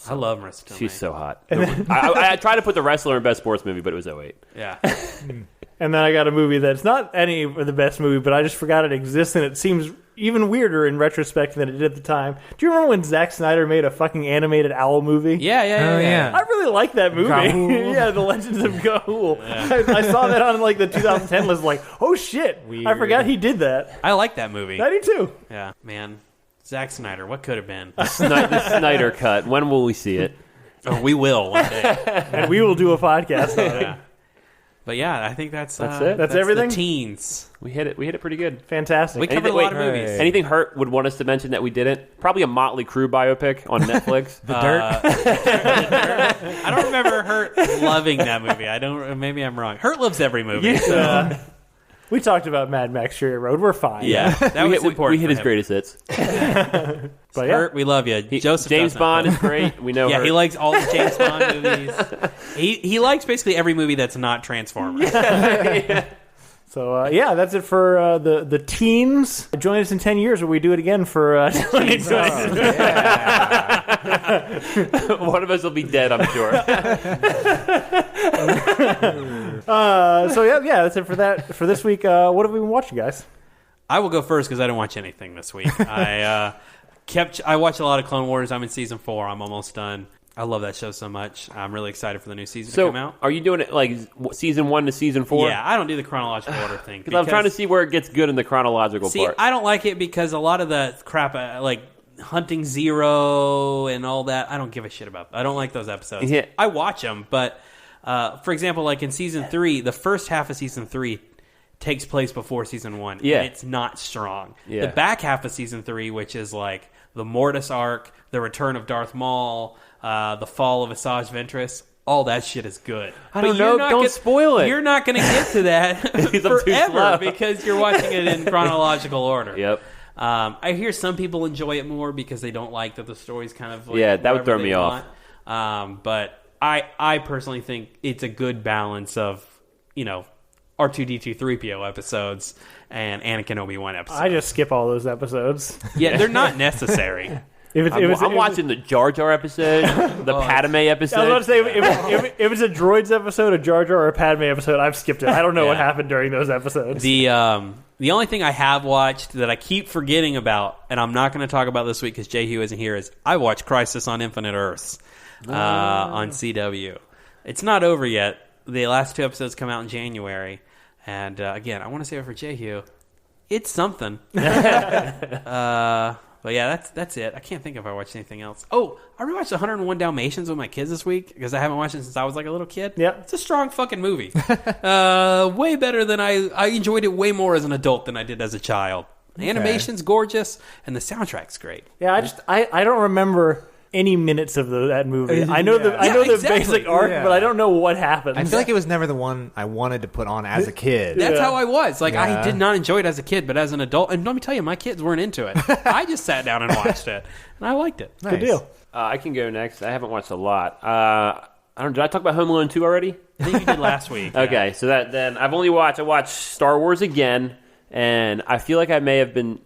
I love Marissa Tomei. She's so hot. I tried to put The Wrestler in Best Sports Movie, but it was 2008. Yeah. And then I got a movie that's not any of the best movie, but I just forgot it exists, and it seems even weirder in retrospect than it did at the time. Do you remember when Zack Snyder made a fucking animated owl movie? Yeah. I really like that movie. Yeah, The Legends of Ga'Hoole. Yeah. I saw that on the 2010 list, oh shit, weird. I forgot he did that. I like that movie. I do too. Yeah, man. Zack Snyder, what could have been? The Snyder Cut. When will we see it? Oh, we will one day. And we will do a podcast on it. Yeah. But yeah, I think that's it. That's everything. The teens. We hit it pretty good. Fantastic. We covered a lot of movies. Anything Hurt would want us to mention that we didn't? Probably a Motley Crue biopic on Netflix. The Dirt. I don't remember Hurt loving that movie. Maybe I'm wrong. Hurt loves every movie. Yeah. So. We talked about Mad Max Fury Road. We're fine. Yeah, that was important. We hit his greatest hits. But Hurt, we love you. Joseph James Bond is great. We know. Yeah, Hurt. he likes all the James Bond movies. He likes basically every movie that's not Transformers. Yeah. So, that's it for the teens. Join us in 10 years where we do it again for 2020. One of us will be dead, I'm sure. That's it for that. For this week, what have we been watching, guys? I will go first because I didn't watch anything this week. I watched a lot of Clone Wars. I'm in season 4. I'm almost done. I love that show so much. I'm really excited for the new season to come out. Are you doing it like season 1 to season 4? Yeah, I don't do the chronological order thing. Because I'm trying to see where it gets good in the chronological part. I don't like it because a lot of the crap, like Hunting Zero and all that, I don't give a shit about. I don't like those episodes. Yeah. I watch them, but for example, like in season 3, the first half of season 3 takes place before season 1. Yeah. And it's not strong. Yeah. The back half of season 3, which is like the Mortis arc, the return of Darth Maul, the fall of Asajj Ventress, all that shit is good. I don't know. Don't spoil it. You're not going to get to that forever slow. because you're watching it in chronological order. Yep. I hear some people enjoy it more because they don't like that the story's kind of like that would throw me off. But I personally think it's a good balance of, R2-D2 3PO episodes and Anakin Obi-Wan episodes. I just skip all those episodes. Yeah, they're not necessary. I'm watching the Jar Jar episode, the Padme episode. I was about to say, if it's a Droids episode, a Jar Jar, or a Padme episode, I've skipped it. I don't know what happened during those episodes. The only thing I have watched that I keep forgetting about, and I'm not going to talk about this week because J. Hugh isn't here, is I watched Crisis on Infinite Earths on CW. It's not over yet. The last 2 episodes come out in January. And again, I want to say it for J. Hugh. It's something. But yeah, that's it. I can't think if I watched anything else. Oh, I rewatched 101 Dalmatians with my kids this week because I haven't watched it since I was like a little kid. Yeah, it's a strong fucking movie. Way better than I enjoyed it way more as an adult than I did as a child. The animation's gorgeous and the soundtrack's great. Yeah, I don't remember any minutes of that movie. I know the basic arc, but I don't know what happened. I feel like it was never the one I wanted to put on as a kid. That's how I was. Like, I did not enjoy it as a kid, but as an adult, and let me tell you, my kids weren't into it. I just sat down and watched it, and I liked it. Nice. Good deal. I can go next. I haven't watched a lot. I don't. Did I talk about Home Alone 2 already? I think you did last week. Okay, so then I watched Star Wars again, and I feel like I may have been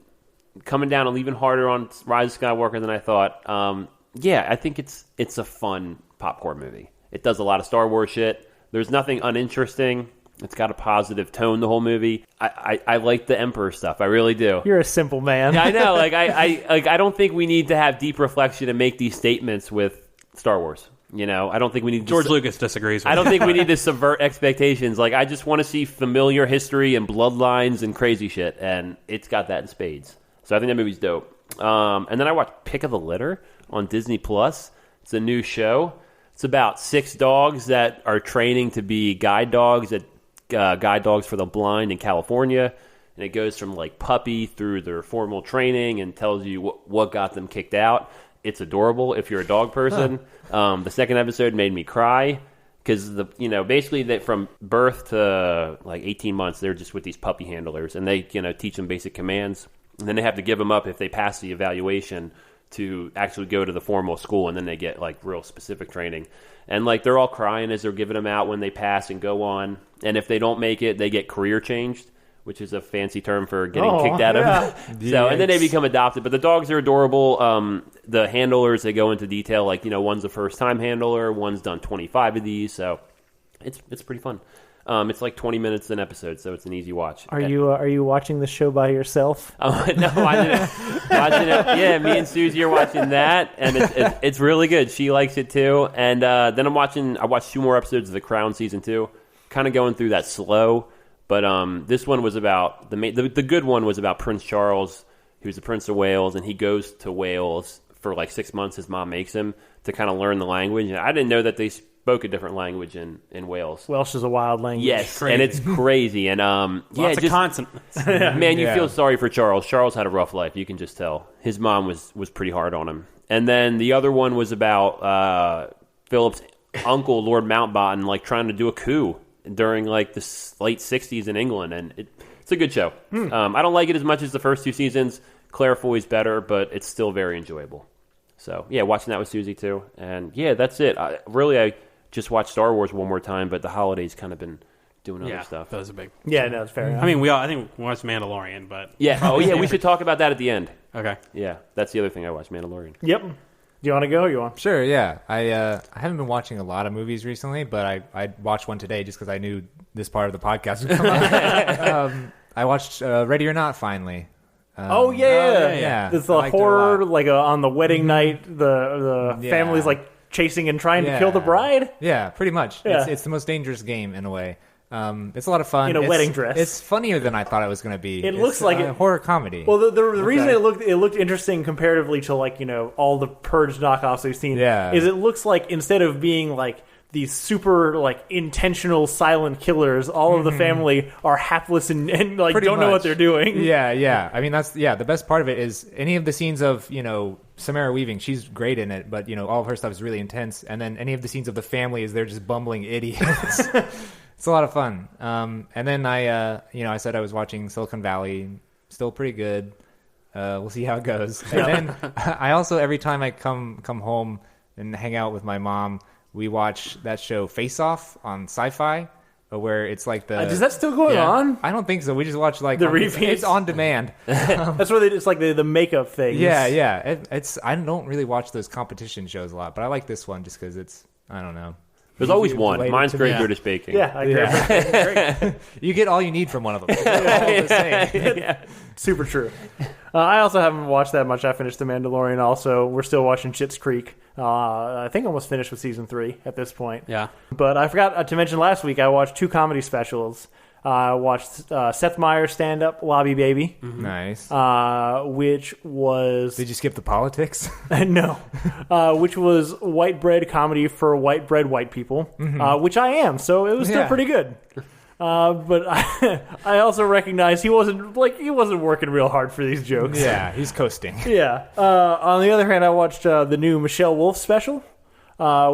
coming down and even harder on Rise of Skywalker than I thought. I think it's a fun popcorn movie. It does a lot of Star Wars shit. There's nothing uninteresting. It's got a positive tone the whole movie. I like the Emperor stuff. I really do. You're a simple man. Yeah, I know. I don't think we need to have deep reflection and make these statements with Star Wars. I don't think we need to George Lucas disagrees with I don't think we need to subvert expectations. Like, I just want to see familiar history and bloodlines and crazy shit, and it's got that in spades. So I think that movie's dope. And then I watched Pick of the Litter on Disney Plus. It's a new show. It's about 6 dogs that are training to be guide dogs for the blind in California, and it goes from like puppy through their formal training and tells you what got them kicked out. It's adorable if you're a dog person. The second episode made me cry because basically from birth to like 18 months they're just with these puppy handlers, and they teach them basic commands, and then they have to give them up if they pass the evaluation to actually go to the formal school, and then they get like real specific training. And like they're all crying as they're giving them out when they pass and go on. And if they don't make it, they get career changed, which is a fancy term for getting kicked out of. So and then they become adopted. But the dogs are adorable. The handlers, they go into detail. Like one's a first time handler, one's done 25 of these. So it's pretty fun. It's like 20 minutes an episode, so it's an easy watch. Are you watching the show by yourself? No, watching it. Yeah, me and Susie are watching that, and it's really good. She likes it too. And then I watched 2 more episodes of The Crown season 2. Kind of going through that slow, but this one was about the good one was about Prince Charles, who's the Prince of Wales, and he goes to Wales for like 6 months. His mom makes him to kind of learn the language. And I didn't know that they spoke a different language in Wales. Welsh is a wild language. Yes, and it's crazy. And lots of consonants. Man, you feel sorry for Charles. Charles had a rough life. You can just tell. His mom was pretty hard on him. And then the other one was about Philip's uncle, Lord Mountbatten, like trying to do a coup during like the late 60s in England. And it's a good show. I don't like it as much as the first 2 seasons. Claire Foy's better, but it's still very enjoyable. So yeah, watching that with Susie too. And yeah, that's it. I just watched Star Wars one more time, but the holidays kind of been doing other stuff. That was a big. Yeah, no, it's fair. I mean, I think we watched Mandalorian, but yeah. Oh yeah, we should talk about that at the end. okay. Yeah, that's the other thing I watched, Mandalorian. Yep. Do you want to go? Or you want? Sure, yeah. I haven't been watching a lot of movies recently, but I watched one today just because I knew this part of the podcast would come up. I watched Ready or Not finally. Yeah. It's a horror, like on the wedding night, the family's like chasing and trying to kill the bride. Yeah, pretty much. Yeah. It's the most dangerous game in a way. It's a lot of fun. In a wedding dress. It's funnier than I thought it was going to be. It looks like a horror comedy. Well, the reason it looked interesting comparatively to like all the Purge knockoffs we've seen is it looks like instead of being like these super like intentional silent killers, all of the family are hapless and like Pretty don't know much. what they're doing. Yeah. I mean, that's the best part of it is any of the scenes of Samara Weaving. She's great in it, but all of her stuff is really intense. And then any of the scenes of the family is they're just bumbling idiots. It's a lot of fun. And then I said I was watching Silicon Valley. Still pretty good. We'll see how it goes. And then I also every time I come home and hang out with my mom, we watch that show Face Off on Sci-Fi, where it's like the. Is that still going on? I don't think so. We just watch like the repeats. It's on demand. That's where it's like the makeup things. Yeah. It's I don't really watch those competition shows a lot, but I like this one just because it's I don't know. There's always one. related Mine's to Great me. British Baking. Yeah, I agree. You get all you need from one of them. They're all the same. Super true. I also haven't watched that much. I finished The Mandalorian also. We're still watching Schitt's Creek. I think almost finished with season 3 at this point. Yeah. But I forgot to mention last week I watched 2 comedy specials. I watched Seth Meyers' stand-up, Lobby Baby. Nice. Which was... Did you skip the politics? No. Which was white bread comedy for white bread white people, which I am, so it was still pretty good. But I also recognize he wasn't working real hard for these jokes. Yeah, he's coasting. Yeah. On the other hand, I watched the new Michelle Wolf special,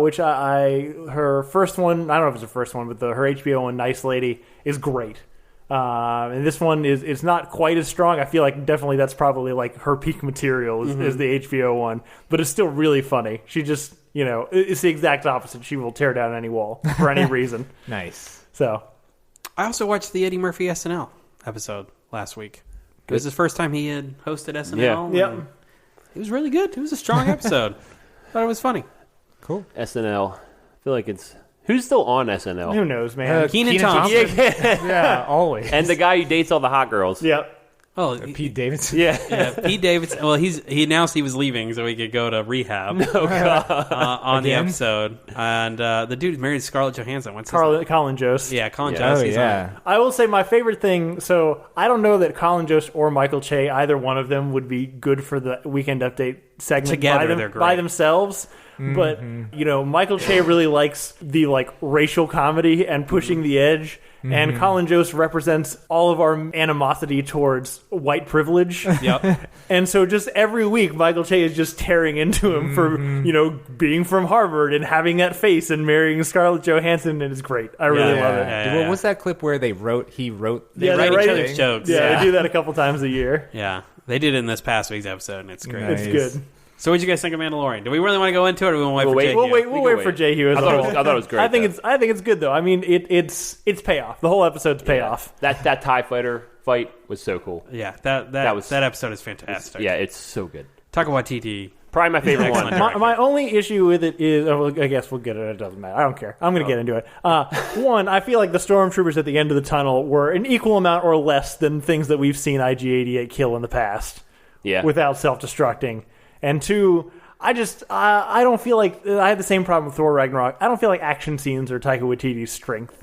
which her first one, I don't know if it's the first one, but her HBO one, Nice Lady, is great. And this one it's not quite as strong. I feel like definitely that's probably like her peak material is the HBO one, but it's still really funny. She just, it's the exact opposite. She will tear down any wall for any reason. Nice. So. I also watched the Eddie Murphy SNL episode last week. It was his first time he had hosted SNL. Yeah. It was really good. It was a strong episode. Thought it was funny. Cool. SNL. I feel like it's... Who's still on SNL? Who knows, man? Kenan Thompson. Yeah, always. And the guy who dates all the hot girls. Yep. Oh, Pete Davidson. Yeah. Pete Davidson. Well, he announced he was leaving so he could go to rehab. On the episode, and the dude married Scarlett Johansson. What's his name? Colin Jost. Yeah, Colin Yeah. Jost. Oh, He's yeah. I will say my favorite thing. So I don't know that Colin Jost or Michael Che, either one of them, would be good for the Weekend Update segment Together, they're great. by themselves. But Michael Che really likes the racial comedy and pushing the edge. And Colin Jost represents all of our animosity towards white privilege. Yep. And so just every week, Michael Che is just tearing into him for, being from Harvard and having that face and marrying Scarlett Johansson, and it's great. I really love it. Yeah. What's that clip where he wrote They write write each it. other's jokes. Yeah, they do that a couple times a year. Yeah. They did it in this past week's episode, and it's great. Nice. It's good. So what'd you guys think of Mandalorian? Do we really want to go into it, or do we want to wait for Jay? We'll wait for Jay Hughes. I thought it was great. I think it's good though. I mean, it's payoff. The whole episode's payoff. That TIE fighter fight was so cool. Yeah, that episode is fantastic. Yeah, it's so good. Talk about TT. Probably my favorite one. Excellent. My only issue with it is, I guess we'll get it. It doesn't matter. I don't care. I'm going to get into it. One, I feel like the stormtroopers at the end of the tunnel were an equal amount or less than things that we've seen IG-88 kill in the past. Yeah. Without self-destructing. And two, I don't feel like I had the same problem with Thor Ragnarok. I don't feel like action scenes are Taika Waititi's strength.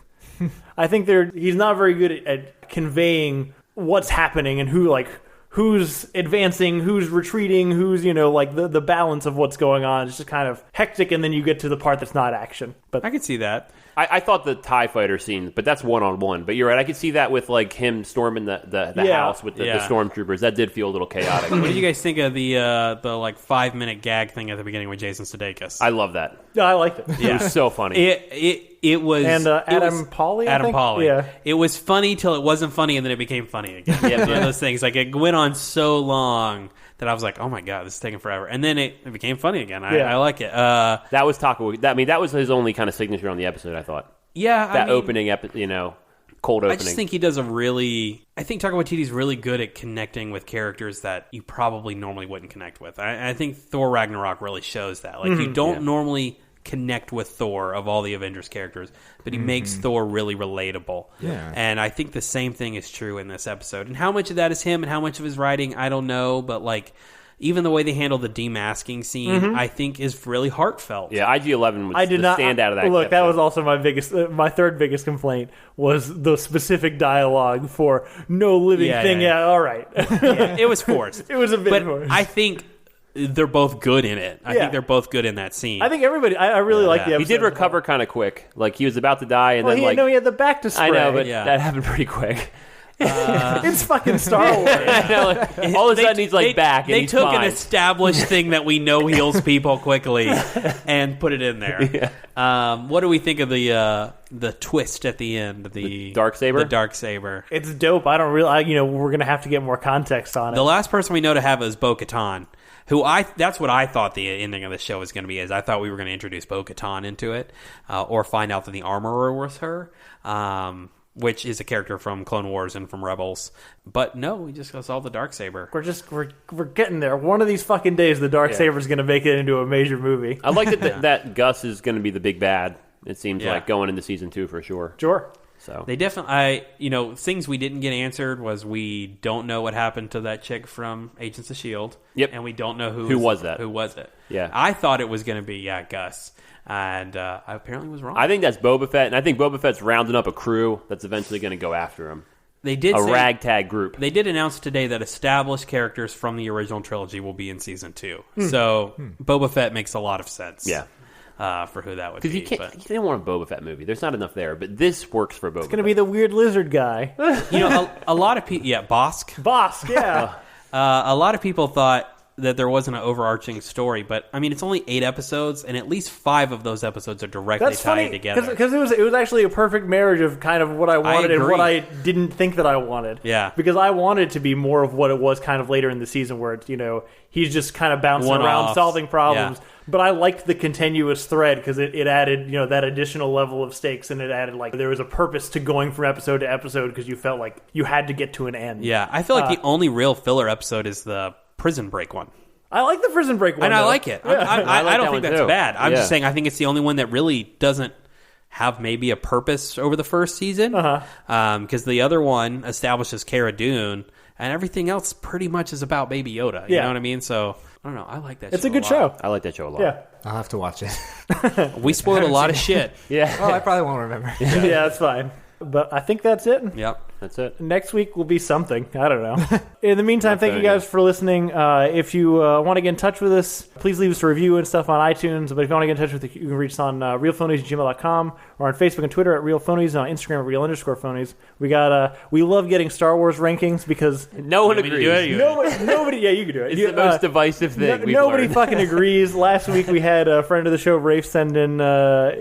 I think he's not very good at conveying what's happening and who's advancing, who's retreating, who's the balance of what's going on. It's just kind of hectic, and then you get to the part that's not action. But I could see that. I thought the TIE fighter scene, but that's one-on-one. But you're right. I could see that with him storming the house with the stormtroopers. That did feel a little chaotic. What did you guys think of the 5-minute gag thing at the beginning with Jason Sudeikis? I love that. no, I liked it. It was so funny. It was And Adam Pally, I Adam think? Pally. Yeah. It was funny till it wasn't funny, and then it became funny again. Yeah, one of those things. Like it went on so long that I was like, "Oh my god, this is taking forever," and then it became funny again. I like it. That was Taco. That was his only kind of signature on the episode. I thought. Yeah, That opening episode. cold opening. I just think he does I think Taika Waititi's really good at connecting with characters that you probably normally wouldn't connect with. I think Thor Ragnarok really shows that. Like, you don't normally connect with Thor of all the Avengers characters, but he makes Thor really relatable. Yeah. And I think the same thing is true in this episode. And how much of that is him and how much of his writing, I don't know, but like even the way they handle the demasking scene, I think is really heartfelt. Yeah, IG-11 was the standout of that. Look, that was also my third biggest complaint was the specific dialogue for no living thing. Yeah, all right. It was forced. It was a bit forced. I think they're both good in it. I think they're both good in that scene. I think everybody. I really like the episode. He did recover kind of quick. Like, he was about to die, and then he had the back to spray. I know, but that happened pretty quick. It's fucking Star Wars. All of a sudden, he's back. And they he's took fine. an established thing that we know heals people quickly and put it in there. What do we think of the twist at the end? The Darksaber? The Darksaber. It's dope. I don't really. We're gonna have to get more context on it. The last person we know to have is Bo-Katan. That's what I thought the ending of the show was going to be. Is I thought we were going to introduce Bo-Katan into it, or find out that the armorer was her, which is a character from Clone Wars and from Rebels. But no, we just saw the Darksaber. We're getting there. One of these fucking days, the Darksaber is going to make it into a major movie. I like that Gus is going to be the big bad. It seems like going into season 2 for sure. Sure. So they definitely, things we didn't get answered was we don't know what happened to that chick from Agents of S.H.I.E.L.D. Yep. And we don't know who was that. Who was it? Yeah. I thought it was going to be Gus, and I apparently was wrong. I think that's Boba Fett, and I think Boba Fett's rounding up a crew that's eventually going to go after him. They did say ragtag group. They did announce today that established characters from the original trilogy will be in season 2. So Boba Fett makes a lot of sense. Yeah. For who that would be. Because you didn't want a Boba Fett movie. There's not enough there, but this works for Boba Fett. It's going to be the weird lizard guy. A lot of people... Yeah, Bosk, yeah. A lot of people thought that there wasn't an overarching story, but I mean, it's only 8 episodes, and at least 5 of those episodes are directly tied together. Because it was actually a perfect marriage of kind of what I wanted and what I didn't think that I wanted. Yeah. Because I wanted it to be more of what it was kind of later in the season, where it's, he's just kind of bouncing around solving problems. Yeah. But I liked the continuous thread because it added, that additional level of stakes, and it added there was a purpose to going from episode to episode because you felt like you had to get to an end. Yeah, I feel like the only real filler episode is the prison break one. I like the prison break one, and I like it. Yeah. I don't think that's bad. I'm just saying I think it's the only one that really doesn't have maybe a purpose over the first season. Because the other one establishes Cara Dune, and everything else pretty much is about Baby Yoda. You know what I mean? So I don't know. I like that. It's show a good show. I like that show a lot. Yeah, I'll have to watch it. We spoiled a lot of shit. Yeah. Oh, I probably won't remember. Yeah, that's fine. But I think that's it. Yep. That's it. Next week will be something. I don't know. In the meantime, thank you guys for listening. If you want to get in touch with us, please leave us a review and stuff on iTunes. But if you want to get in touch with us, you can reach us on realphonies@gmail.com or on Facebook and Twitter at realphonies, and on Instagram at real_phonies. We love getting Star Wars rankings because no one agrees. Nobody, yeah, you can do it. It's the most divisive thing. Nobody fucking agrees. Last week we had a friend of the show, Rafe, send in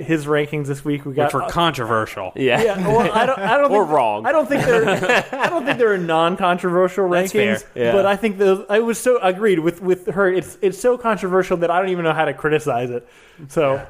his rankings. This week we got which were controversial. Yeah. Well, I don't or think, wrong. I don't think they're non-controversial rankings. Fair. But I think I was so agreed with her. It's so controversial that I don't even know how to criticize it. So,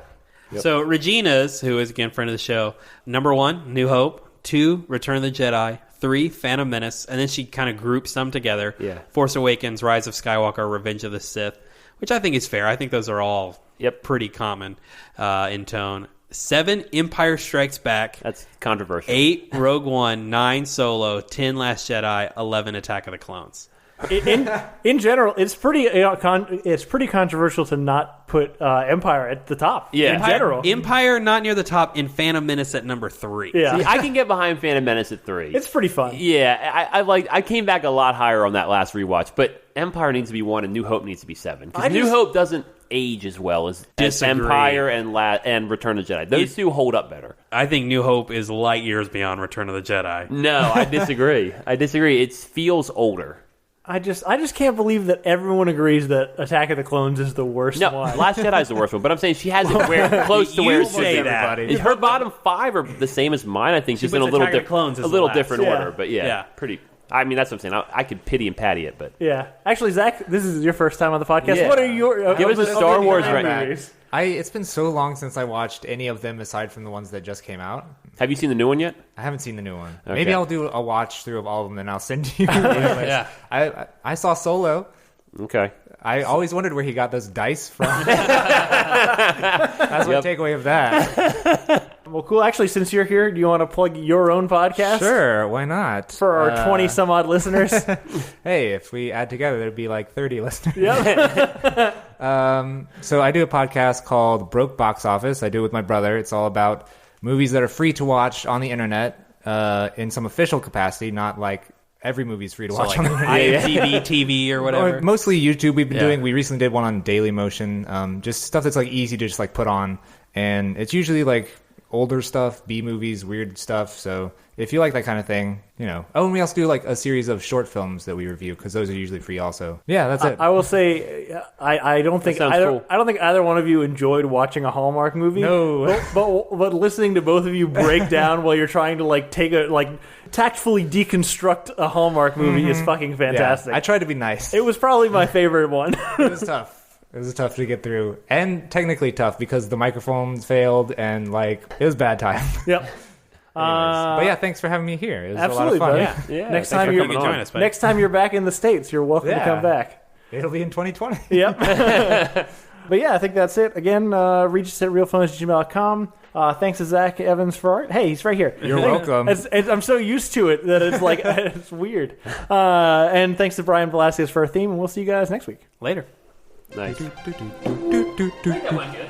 So Regina's, who is again friend of the show, number 1, New Hope. 2, Return of the Jedi. 3, Phantom Menace, and then she kind of groups them together. Yeah. Force Awakens, Rise of Skywalker, Revenge of the Sith, which I think is fair. I think those are all pretty common in tone. 7, Empire Strikes Back. That's controversial. 8, Rogue One. 9, Solo. 10, Last Jedi. 11, Attack of the Clones. In general, it's pretty controversial to not put Empire at the top. Yeah. In general, Empire not near the top, and Phantom Menace at number 3. Yeah. See, I can get behind Phantom Menace at 3. It's pretty fun. Yeah, I came back a lot higher on that last rewatch, but Empire needs to be 1 and New Hope needs to be 7. Because New Hope doesn't age as well as Empire and Return of the Jedi. Those two hold up better. I think New Hope is light years beyond Return of the Jedi. No, I disagree. It feels older. I just can't believe that everyone agrees that Attack of the Clones is the worst one. Last Jedi is the worst one, but I'm saying she has it close to where it should be. That. Her bottom 5 are the same as mine, I think, just in a little different order. But pretty. I mean, that's what I'm saying. I could pity and patty it, but yeah. Actually, Zach, this is your first time on the podcast. Yeah. What are your give us a Star Wars ranking? It's been so long since I watched any of them aside from the ones that just came out. Have you seen the new one yet? I haven't seen the new one. Okay. Maybe I'll do a watch through of all of them and I'll send you. Yeah. I saw Solo. Okay. I always wondered where he got those dice from. That's my takeaway of that. Well, cool. Actually, since you're here, do you want to plug your own podcast? Sure, why not? For our 20-some-odd listeners. Hey, if we add together, there'd be like 30 listeners. Yep. So I do a podcast called Broke Box Office. I do it with my brother. It's all about movies that are free to watch on the internet in some official capacity, not like every movie's free to watch on the internet. IMDb TV or whatever. Or mostly YouTube. We've been doing. We recently did one on Dailymotion. Just stuff that's like easy to just like put on, and it's usually like older stuff, B movies, weird stuff. So if you like that kind of thing, you know. Oh, and we also do like a series of short films that we review because those are usually free also. Yeah, that's it. I will say I don't think either one of you enjoyed watching a Hallmark movie. No. But listening to both of you break down while you're trying to like tactfully deconstruct a Hallmark movie is fucking fantastic. Yeah, I tried to be nice. It was probably my favorite one. It was tough. It was tough to get through, and technically tough because the microphones failed, and like it was bad time. Yep. But yeah, thanks for having me here. It was absolutely, a lot of fun. buddy. Yeah. Next time next time you're back in the States, you're welcome to come back. It'll be in 2020. Yep. But yeah, I think that's it. Again, reach us at realphones@gmail.com. Thanks to Zach Evans for art. Hey, he's right here. You're welcome. I'm so used to it that it's like it's weird. And thanks to Brian Velasquez for our theme, and we'll see you guys next week. Later. Nice. I think that went good.